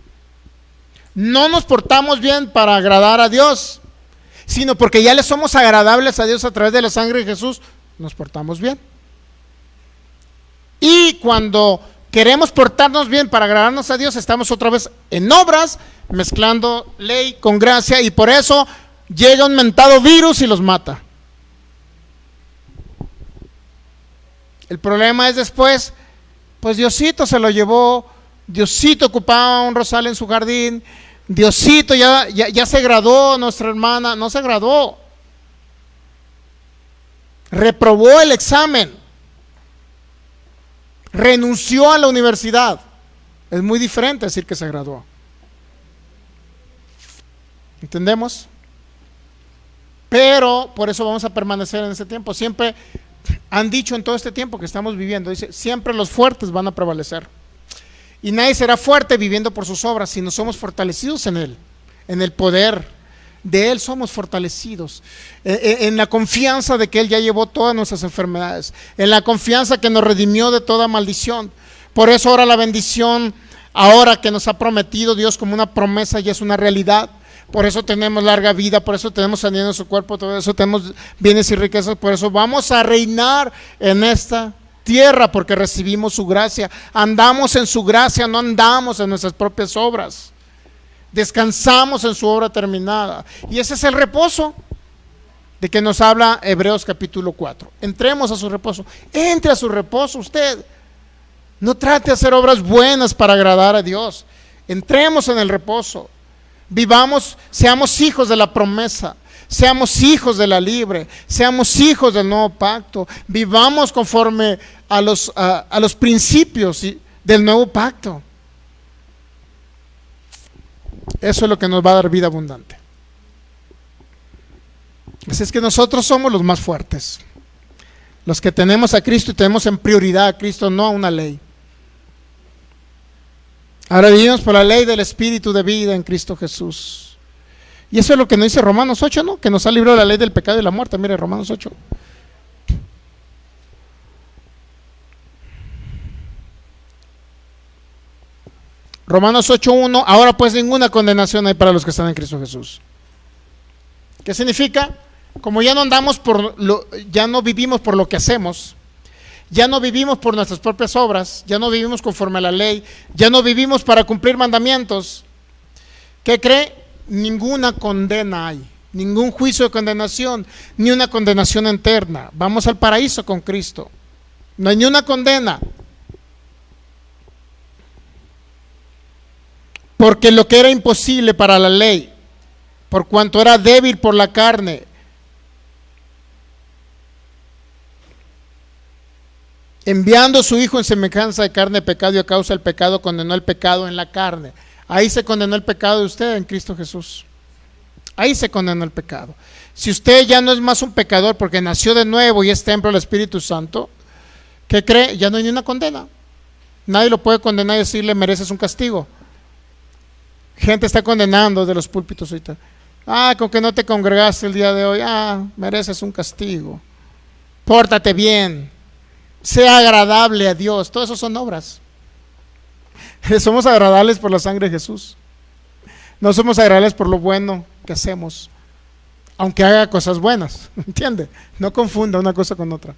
No nos portamos bien para agradar a Dios, sino porque ya le somos agradables a Dios a través de la sangre de Jesús, nos portamos bien. Y cuando queremos portarnos bien para agradarnos a Dios, estamos otra vez en obras, mezclando ley con gracia, y por eso llega un mentado virus y los mata. El problema es después, pues Diosito se lo llevó, Diosito ocupaba un rosal en su jardín, Diosito ya se graduó, nuestra hermana no se graduó, reprobó el examen, renunció a la universidad. Es muy diferente decir que se graduó. ¿Entendemos? Pero por eso vamos a permanecer en ese tiempo. Siempre han dicho en todo este tiempo que estamos viviendo, dice, siempre los fuertes van a prevalecer. Y nadie será fuerte viviendo por sus obras, sino somos fortalecidos en Él, en el poder de Él somos fortalecidos, en la confianza de que Él ya llevó todas nuestras enfermedades, en la confianza que nos redimió de toda maldición. Por eso ahora la bendición, ahora que nos ha prometido Dios como una promesa, ya es una realidad. Por eso tenemos larga vida, por eso tenemos sanidad en nuestro cuerpo, por eso tenemos bienes y riquezas, por eso vamos a reinar en esta tierra, porque recibimos su gracia. Andamos en su gracia, no andamos en nuestras propias obras. Descansamos en su obra terminada. Y ese es el reposo de que nos habla Hebreos capítulo 4. Entremos a su reposo. Entre a su reposo usted. No trate de hacer obras buenas para agradar a Dios. Entremos en el reposo. Vivamos, seamos hijos de la promesa, seamos hijos de la libre, seamos hijos del nuevo pacto, vivamos conforme a los principios del nuevo pacto. Eso es lo que nos va a dar vida abundante. Así es que nosotros somos los más fuertes, los que tenemos a Cristo y tenemos en prioridad a Cristo, no a una ley. Ahora vivimos por la ley del Espíritu de vida en Cristo Jesús. Y eso es lo que nos dice Romanos 8, ¿no? Que nos ha librado de la ley del pecado y la muerte. Mire, Romanos 8. Romanos 8:1. Ahora pues ninguna condenación hay para los que están en Cristo Jesús. ¿Qué significa? Como ya no andamos ya no vivimos por lo que hacemos, ya no vivimos por nuestras propias obras, ya no vivimos conforme a la ley, ya no vivimos para cumplir mandamientos. ¿Qué cree? Ninguna condena hay, ningún juicio de condenación, ni una condenación eterna. Vamos al paraíso con Cristo. No hay ni una condena. Porque lo que era imposible para la ley, por cuanto era débil por la carne, enviando a su Hijo en semejanza de carne, pecado, y a causa del pecado condenó el pecado en la carne. Ahí se condenó el pecado de usted en Cristo Jesús. Ahí se condenó el pecado. Si usted ya no es más un pecador porque nació de nuevo y es templo del Espíritu Santo, ¿qué cree? Ya no hay ni una condena. Nadie lo puede condenar y decirle mereces un castigo. Gente está condenando de los púlpitos ahorita. Con que no te congregaste el día de hoy, mereces un castigo. Pórtate bien. Sea agradable a Dios. Todo eso son obras. Somos agradables por la sangre de Jesús. No somos agradables por lo bueno que hacemos, aunque haga cosas buenas. ¿Entiende? No confunda una cosa con otra.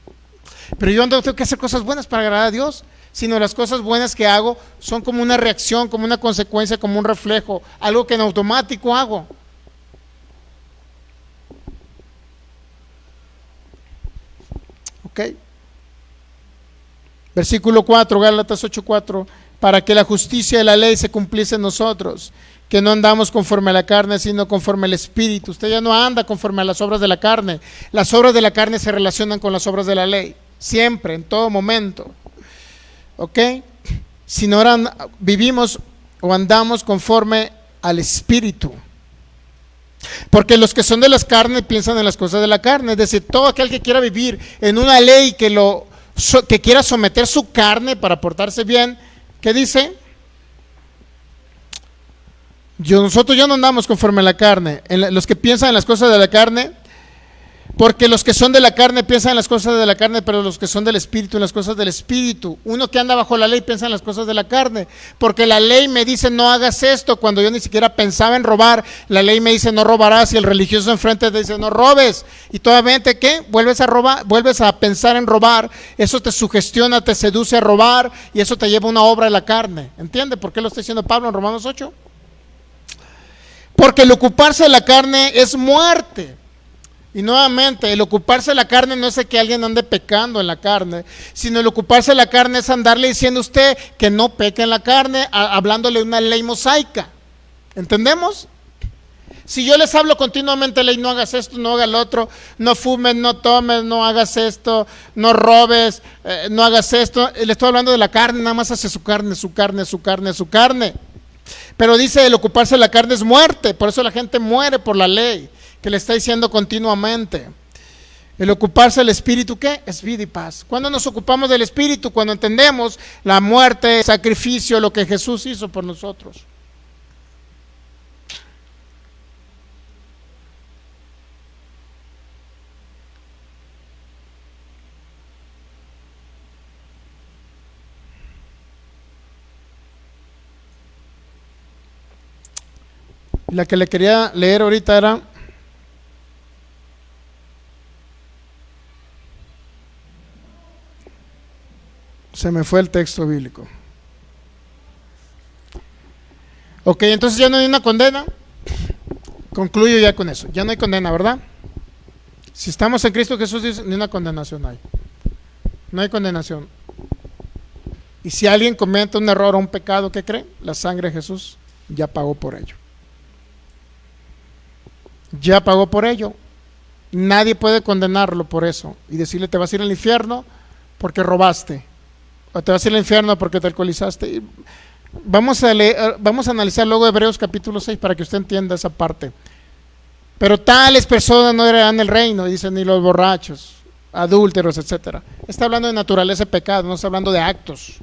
Pero yo no tengo que hacer cosas buenas para agradar a Dios, sino las cosas buenas que hago son como una reacción, como una consecuencia, como un reflejo, algo que en automático hago. ¿Ok? Versículo 4, Gálatas 8:4, para que la justicia de la ley se cumpliese en nosotros, que no andamos conforme a la carne, sino conforme al Espíritu. Usted ya no anda conforme a las obras de la carne. Las obras de la carne se relacionan con las obras de la ley, siempre, en todo momento. ¿Ok? sino vivimos o andamos conforme al Espíritu. Porque los que son de las carnes piensan en las cosas de la carne. Es decir, todo aquel que quiera vivir en una ley que quiera someter su carne para portarse bien, ¿qué dice? Nosotros ya no andamos conforme a la carne. Los que piensan en las cosas de la carne, porque los que son de la carne piensan en las cosas de la carne, pero los que son del Espíritu en las cosas del Espíritu. Uno que anda bajo la ley piensa en las cosas de la carne, porque la ley me dice no hagas esto, cuando yo ni siquiera pensaba en robar. La ley me dice no robarás, y el religioso enfrente te dice no robes, y todavía ¿qué? Vuelves a robar, vuelves a pensar en robar. Eso te sugestiona, te seduce a robar, y eso te lleva a una obra de la carne. ¿Entiende por qué lo está diciendo Pablo en Romanos 8? Porque el ocuparse de la carne es muerte. Y nuevamente, el ocuparse de la carne no es de que alguien ande pecando en la carne, sino el ocuparse de la carne es andarle diciendo a usted que no peque en la carne, hablándole una ley mosaica. ¿Entendemos? Si yo les hablo continuamente ley, no hagas esto, no hagas lo otro, no fumes, no tomes, no hagas esto, no robes, no hagas esto, le estoy hablando de la carne, nada más hace su carne, su carne, su carne, su carne. Pero dice, el ocuparse de la carne es muerte, por eso la gente muere por la ley, que le está diciendo continuamente. El ocuparse del Espíritu, ¿qué? Es vida y paz. ¿Cuándo nos ocupamos del Espíritu? Cuando entendemos la muerte, el sacrificio, lo que Jesús hizo por nosotros. La que le quería leer ahorita era se me fue el texto bíblico. Ok, entonces ya no hay una condena. Concluyo ya con eso. Ya no hay condena, ¿verdad? Si estamos en Cristo Jesús, dice, ni una condenación hay. No hay condenación. Y si alguien comete un error o un pecado, ¿qué cree? La sangre de Jesús ya pagó por ello. Ya pagó por ello. Nadie puede condenarlo por eso y decirle te vas a ir al infierno porque robaste, o te vas a ir al infierno porque te alcoholizaste. Vamos a analizar luego Hebreos capítulo 6 para que usted entienda esa parte. Pero tales personas no heredarán el reino, dicen, ni los borrachos, adúlteros, etcétera. Está hablando de naturaleza de pecado, no está hablando de actos.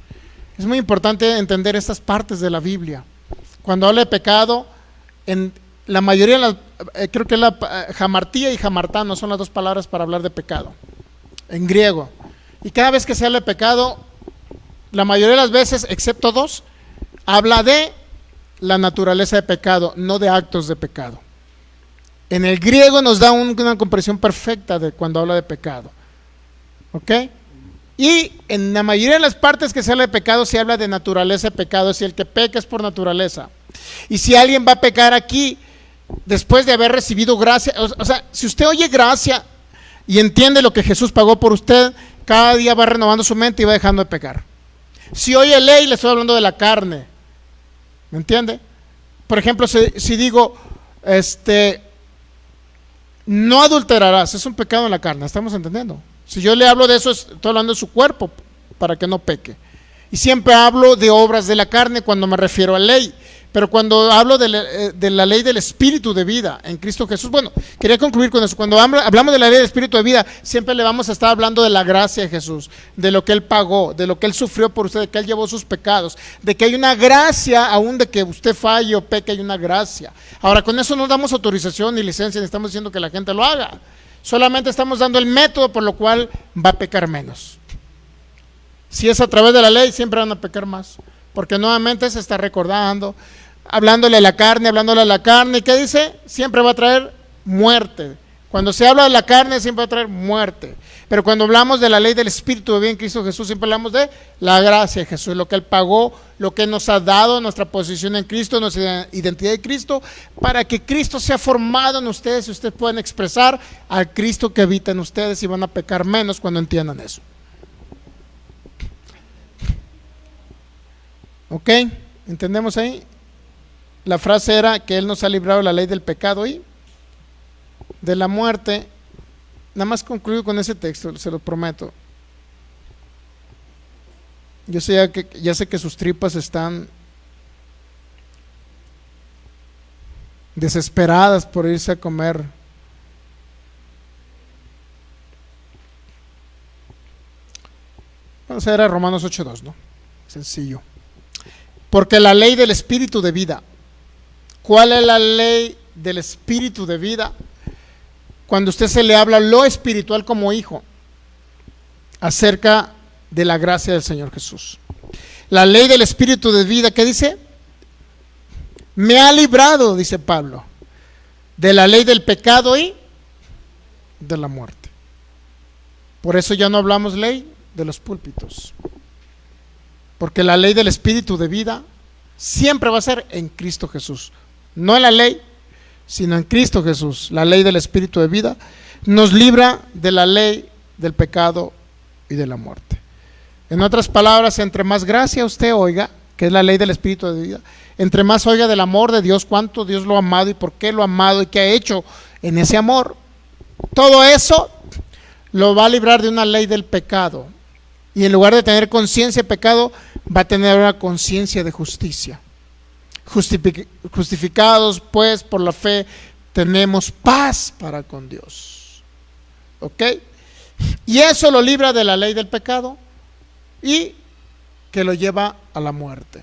Es muy importante entender estas partes de la Biblia. Cuando habla de pecado, en la mayoría de las, creo que jamartía y jamartano son las dos palabras para hablar de pecado en griego. Y cada vez que se habla de pecado, la mayoría de las veces, excepto dos, habla de la naturaleza de pecado, no de actos de pecado. En el griego nos da una comprensión perfecta de cuando habla de pecado. ¿Ok? Y en la mayoría de las partes que se habla de pecado, se habla de naturaleza de pecado. Si el que peca es por naturaleza. Y si alguien va a pecar aquí, después de haber recibido gracia, o sea, si usted oye gracia y entiende lo que Jesús pagó por usted, cada día va renovando su mente y va dejando de pecar. Si oye ley, le estoy hablando de la carne. ¿Me entiende? Por ejemplo, si digo, no adulterarás, es un pecado en la carne, ¿estamos entendiendo? Si yo le hablo de eso, estoy hablando de su cuerpo para que no peque. Y siempre hablo de obras de la carne cuando me refiero a ley. Pero cuando hablo de la ley del espíritu de vida en Cristo Jesús, bueno, quería concluir con eso. Cuando hablamos de la ley del espíritu de vida, siempre le vamos a estar hablando de la gracia de Jesús, de lo que Él pagó, de lo que Él sufrió por usted, de que Él llevó sus pecados, de que hay una gracia, aún de que usted falle o peque, hay una gracia. Ahora, con eso no damos autorización ni licencia, ni estamos diciendo que la gente lo haga. Solamente estamos dando el método por lo cual va a pecar menos. Si es a través de la ley, siempre van a pecar más. Porque nuevamente se está recordando, hablándole a la carne, ¿y qué dice? Siempre va a traer muerte. Cuando se habla de la carne, siempre va a traer muerte. Pero cuando hablamos de la ley del Espíritu de vida en Cristo Jesús, siempre hablamos de la gracia de Jesús, lo que Él pagó, lo que nos ha dado, nuestra posición en Cristo, nuestra identidad de Cristo, para que Cristo sea formado en ustedes y ustedes puedan expresar al Cristo que habita en ustedes y van a pecar menos cuando entiendan eso. ¿Ok? ¿Entendemos ahí? La frase era que Él nos ha librado de la ley del pecado y de la muerte. Nada más concluyo con ese texto, se lo prometo. Yo sé ya sé que sus tripas están desesperadas por irse a comer. Vamos a ver a Romanos 8:2, ¿no? Sencillo. Porque la ley del espíritu de vida. ¿Cuál es la ley del espíritu de vida? Cuando usted se le habla lo espiritual como hijo, acerca de la gracia del Señor Jesús. La ley del espíritu de vida, ¿qué dice? Me ha librado, dice Pablo, de la ley del pecado y de la muerte. Por eso ya no hablamos ley de los púlpitos, porque la ley del espíritu de vida siempre va a ser en Cristo Jesús, no en la ley, sino en Cristo Jesús. La ley del espíritu de vida nos libra de la ley del pecado y de la muerte. En otras palabras, entre más gracia usted oiga, que es la ley del espíritu de vida, entre más oiga del amor de Dios, cuánto Dios lo ha amado y por qué lo ha amado y qué ha hecho en ese amor, todo eso lo va a librar de una ley del pecado, y en lugar de tener conciencia de pecado, va a tener una conciencia de justicia. Justificados pues por la fe tenemos paz para con Dios. ¿Ok? Y eso lo libra de la ley del pecado y que lo lleva a la muerte.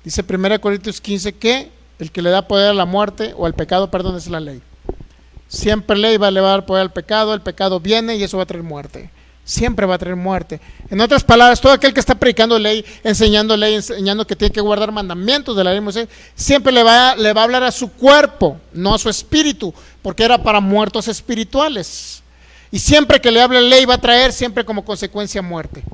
Dice 1 Corintios 15 que el que le da poder a la muerte o al pecado, perdón, es la ley. Siempre ley va a elevar poder al pecado, el pecado viene y eso va a traer muerte. Siempre va a traer muerte. En otras palabras, todo aquel que está predicando ley, enseñando que tiene que guardar mandamientos de la ley de Moisés, siempre le va a hablar a su cuerpo, no a su espíritu, porque era para muertos espirituales. Y siempre que le hable ley va a traer siempre como consecuencia muerte.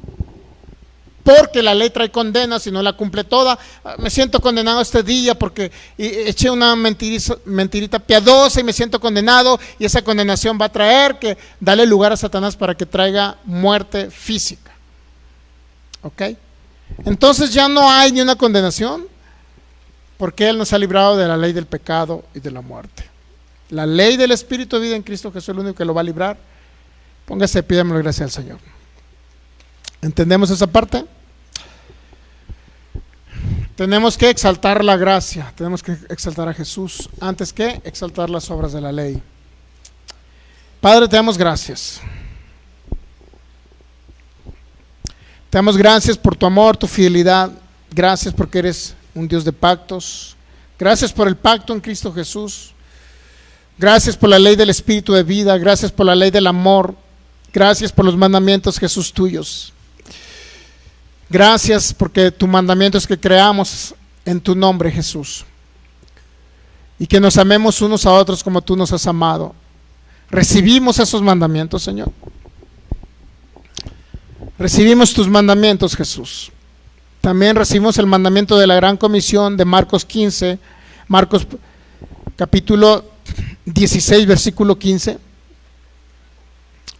Porque la ley trae condena si no la cumple toda. Me siento condenado este día porque eché una mentirita piadosa y me siento condenado, y esa condenación va a traer que dale lugar a Satanás para que traiga muerte física. ¿Ok? Entonces ya no hay ni una condenación, porque Él nos ha librado de la ley del pecado y de la muerte. La ley del espíritu de vida en Cristo Jesús es el único que lo va a librar. Póngase, pídamelo, gracias al Señor. ¿Entendemos esa parte? Tenemos que exaltar la gracia, tenemos que exaltar a Jesús antes que exaltar las obras de la ley. Padre, te damos gracias. Te damos gracias por tu amor, tu fidelidad. Gracias porque eres un Dios de pactos. Gracias por el pacto en Cristo Jesús. Gracias por la ley del espíritu de vida. Gracias por la ley del amor. Gracias por los mandamientos, Jesús, tuyos. Gracias porque tu mandamiento es que creamos en tu nombre, Jesús, y que nos amemos unos a otros como tú nos has amado. Recibimos esos mandamientos, Señor. Recibimos tus mandamientos, Jesús. También recibimos el mandamiento de la gran comisión de Marcos 15, Marcos capítulo 16, versículo 15,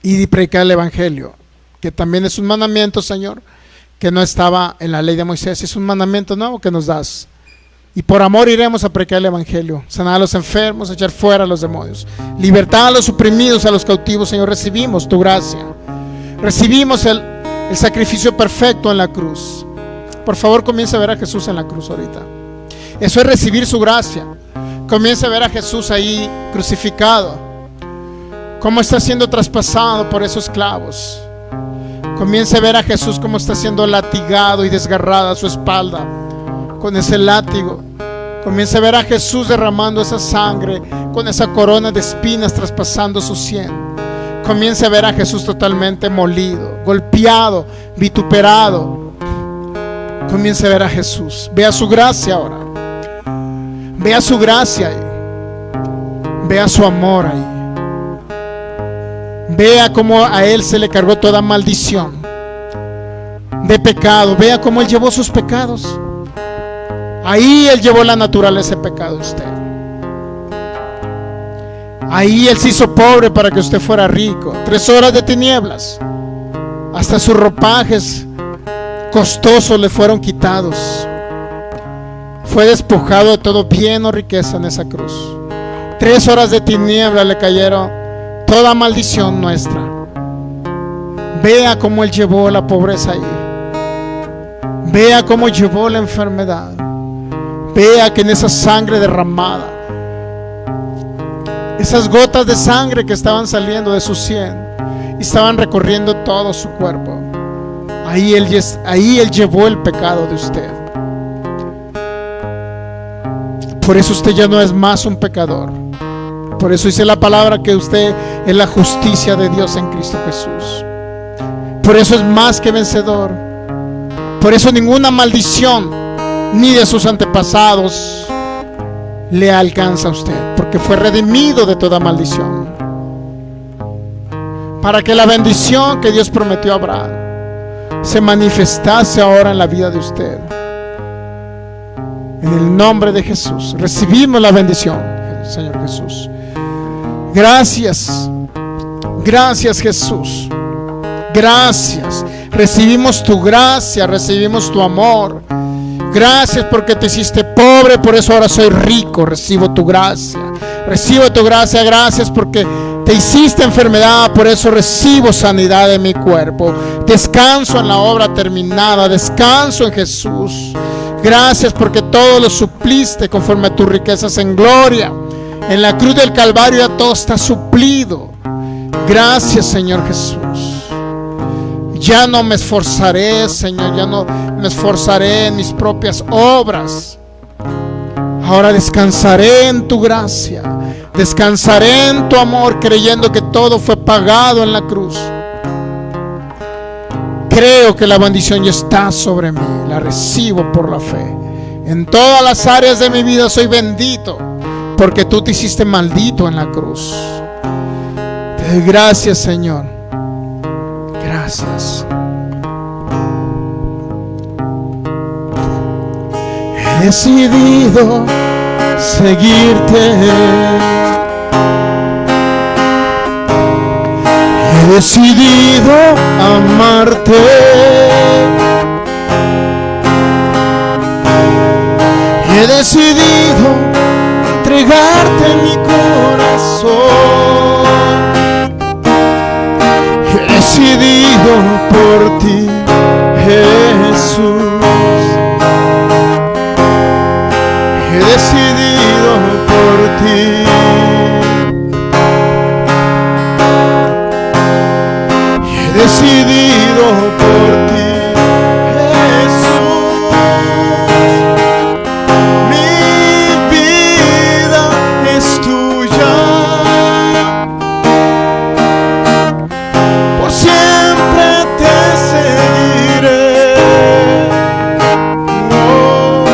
y predicar el evangelio, que también es un mandamiento, Señor, que no estaba en la ley de Moisés. Es un mandamiento nuevo que nos das, y por amor iremos a predicar el evangelio, sanar a los enfermos, echar fuera a los demonios, libertad a los oprimidos, a los cautivos. Señor, recibimos tu gracia, recibimos el sacrificio perfecto en la cruz. Por favor, comienza a ver a Jesús en la cruz ahorita. Eso es recibir su gracia. Comienza a ver a Jesús ahí crucificado, cómo está siendo traspasado por esos clavos. Comience a ver a Jesús como está siendo latigado y desgarrada su espalda con ese látigo. Comience a ver a Jesús derramando esa sangre con esa corona de espinas traspasando su sien. Comience a ver a Jesús totalmente molido, golpeado, vituperado. Comience a ver a Jesús. Vea su gracia ahora. Vea su gracia ahí. Vea su amor ahí. Vea cómo a Él se le cargó toda maldición de pecado. Vea cómo Él llevó sus pecados. Ahí Él llevó la naturaleza de pecado de usted. Ahí Él se hizo pobre para que usted fuera rico. 3 horas de tinieblas. Hasta sus ropajes costosos le fueron quitados. Fue despojado de todo bien o riqueza en esa cruz. 3 horas de tinieblas le cayeron toda maldición nuestra. Vea cómo Él llevó la pobreza ahí. Vea cómo llevó la enfermedad. Vea que en esa sangre derramada, esas gotas de sangre que estaban saliendo de su sien y estaban recorriendo todo su cuerpo, ahí él llevó el pecado de usted. Por eso usted ya no es más un pecador. Por eso dice la palabra que usted es la justicia de Dios en Cristo Jesús. Por eso es más que vencedor. Por eso ninguna maldición ni de sus antepasados le alcanza a usted, porque fue redimido de toda maldición, para que la bendición que Dios prometió a Abraham se manifestase ahora en la vida de usted. En el nombre de Jesús recibimos la bendición, Señor Jesús. Gracias, gracias Jesús, gracias. Recibimos tu gracia, recibimos tu amor. Gracias porque te hiciste pobre, por eso ahora soy rico. Recibo tu gracia, recibo tu gracia. Gracias porque te hiciste enfermedad, por eso recibo sanidad de mi cuerpo. Descanso en la obra terminada, descanso en Jesús. Gracias porque todo lo supliste conforme a tus riquezas en gloria. En la cruz del Calvario ya todo está suplido. Gracias, Señor Jesús. Ya no me esforzaré, Señor, ya no me esforzaré en mis propias obras. Ahora descansaré en tu gracia, descansaré en tu amor, creyendo que todo fue pagado en la cruz. Creo que la bendición ya está sobre mí, la recibo por la fe. En todas las áreas de mi vida soy bendito, porque tú te hiciste maldito en la cruz. Te doy gracias, Señor. Gracias. He decidido seguirte. He decidido amarte. He decidido entregarte mi corazón. He decidido por ti, Jesús. He decidido por ti. He decidido por ti, Jesús. Mi vida es tuya. Por siempre te seguiré. Oh,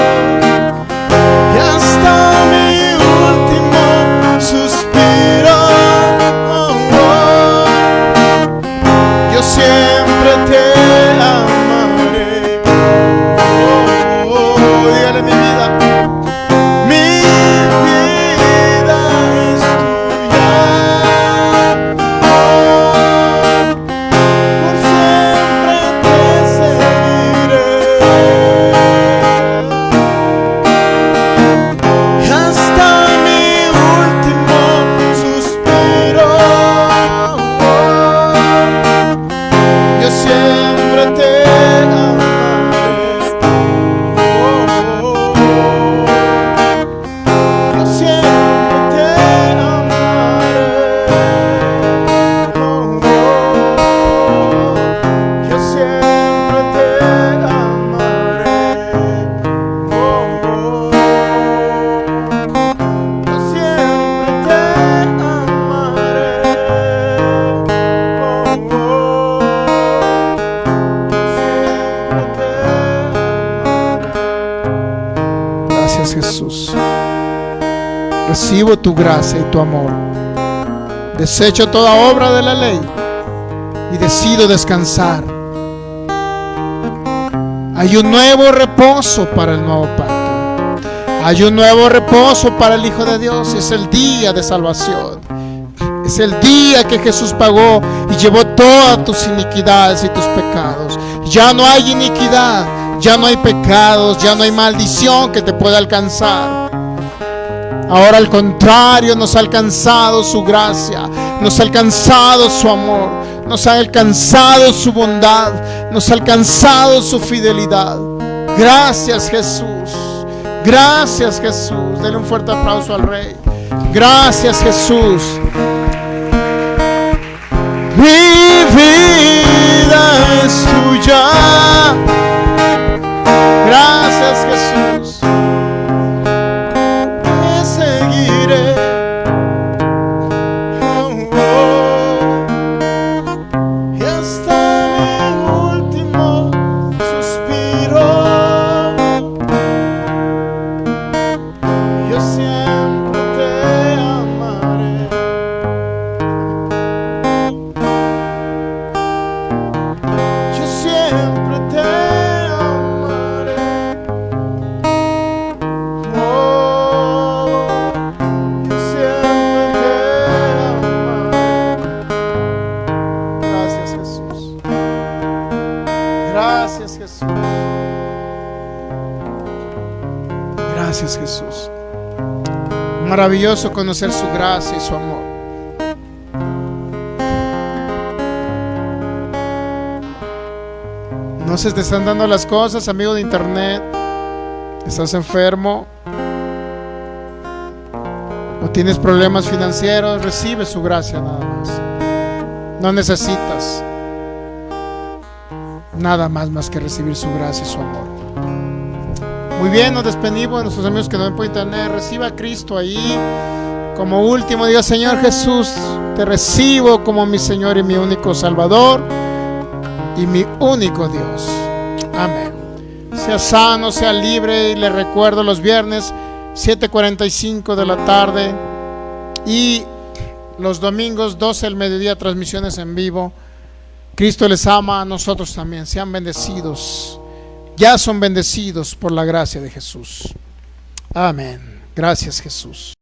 y hasta mi último suspiro. Yo siempre te amaré. Dígale mi vida. Mi vida es tuya. Por siempre te seguiré. Y hasta mi último suspiro. Yo siempre te amaré. Yo siempre te amaré. Yo siempre te amaré. Yo siempre te amaré. Gracias, Jesús. Recibo tu gracia y tu amor. Desecho toda obra de la ley y decido descansar. Hay un nuevo reposo para el nuevo pacto. Hay un nuevo reposo para el Hijo de Dios. Es el día de salvación. Es el día que Jesús pagó y llevó todas tus iniquidades y tus pecados. Ya no hay iniquidad, ya no hay pecados, ya no hay maldición que te pueda alcanzar. Ahora al contrario, nos ha alcanzado su gracia, nos ha alcanzado su amor, nos ha alcanzado su bondad, nos ha alcanzado su fidelidad. Gracias, Jesús. Gracias, Jesús. Denle un fuerte aplauso al Rey. Gracias, Jesús. Mi vida es tuya. Gracias, Jesús. Te seguiré. Y hasta mi último suspiro. Yo siempre te amaré. Yo siempre te amaré. Oh, yo siempre te amaré. Gracias, Jesús. Gracias, Jesús. Gracias, Jesús. Maravilloso conocer su gracia y su amor. No se te están dando las cosas, amigo de internet. Estás enfermo o tienes problemas financieros. Recibe su gracia nada más. No necesitas nada más que recibir su gracia y su amor. Muy bien, nos despedimos de nuestros amigos que no ven por internet. Reciba a Cristo ahí como último. Diga: Señor Jesús, te recibo como mi Señor y mi único Salvador y mi único Dios. Amén. Sea sano, sea libre. Y le recuerdo, los viernes 7:45 de la tarde y los domingos 12 del mediodía, transmisiones en vivo. Cristo les ama, a nosotros también. Sean bendecidos. Ya son bendecidos por la gracia de Jesús. Amén. Gracias, Jesús.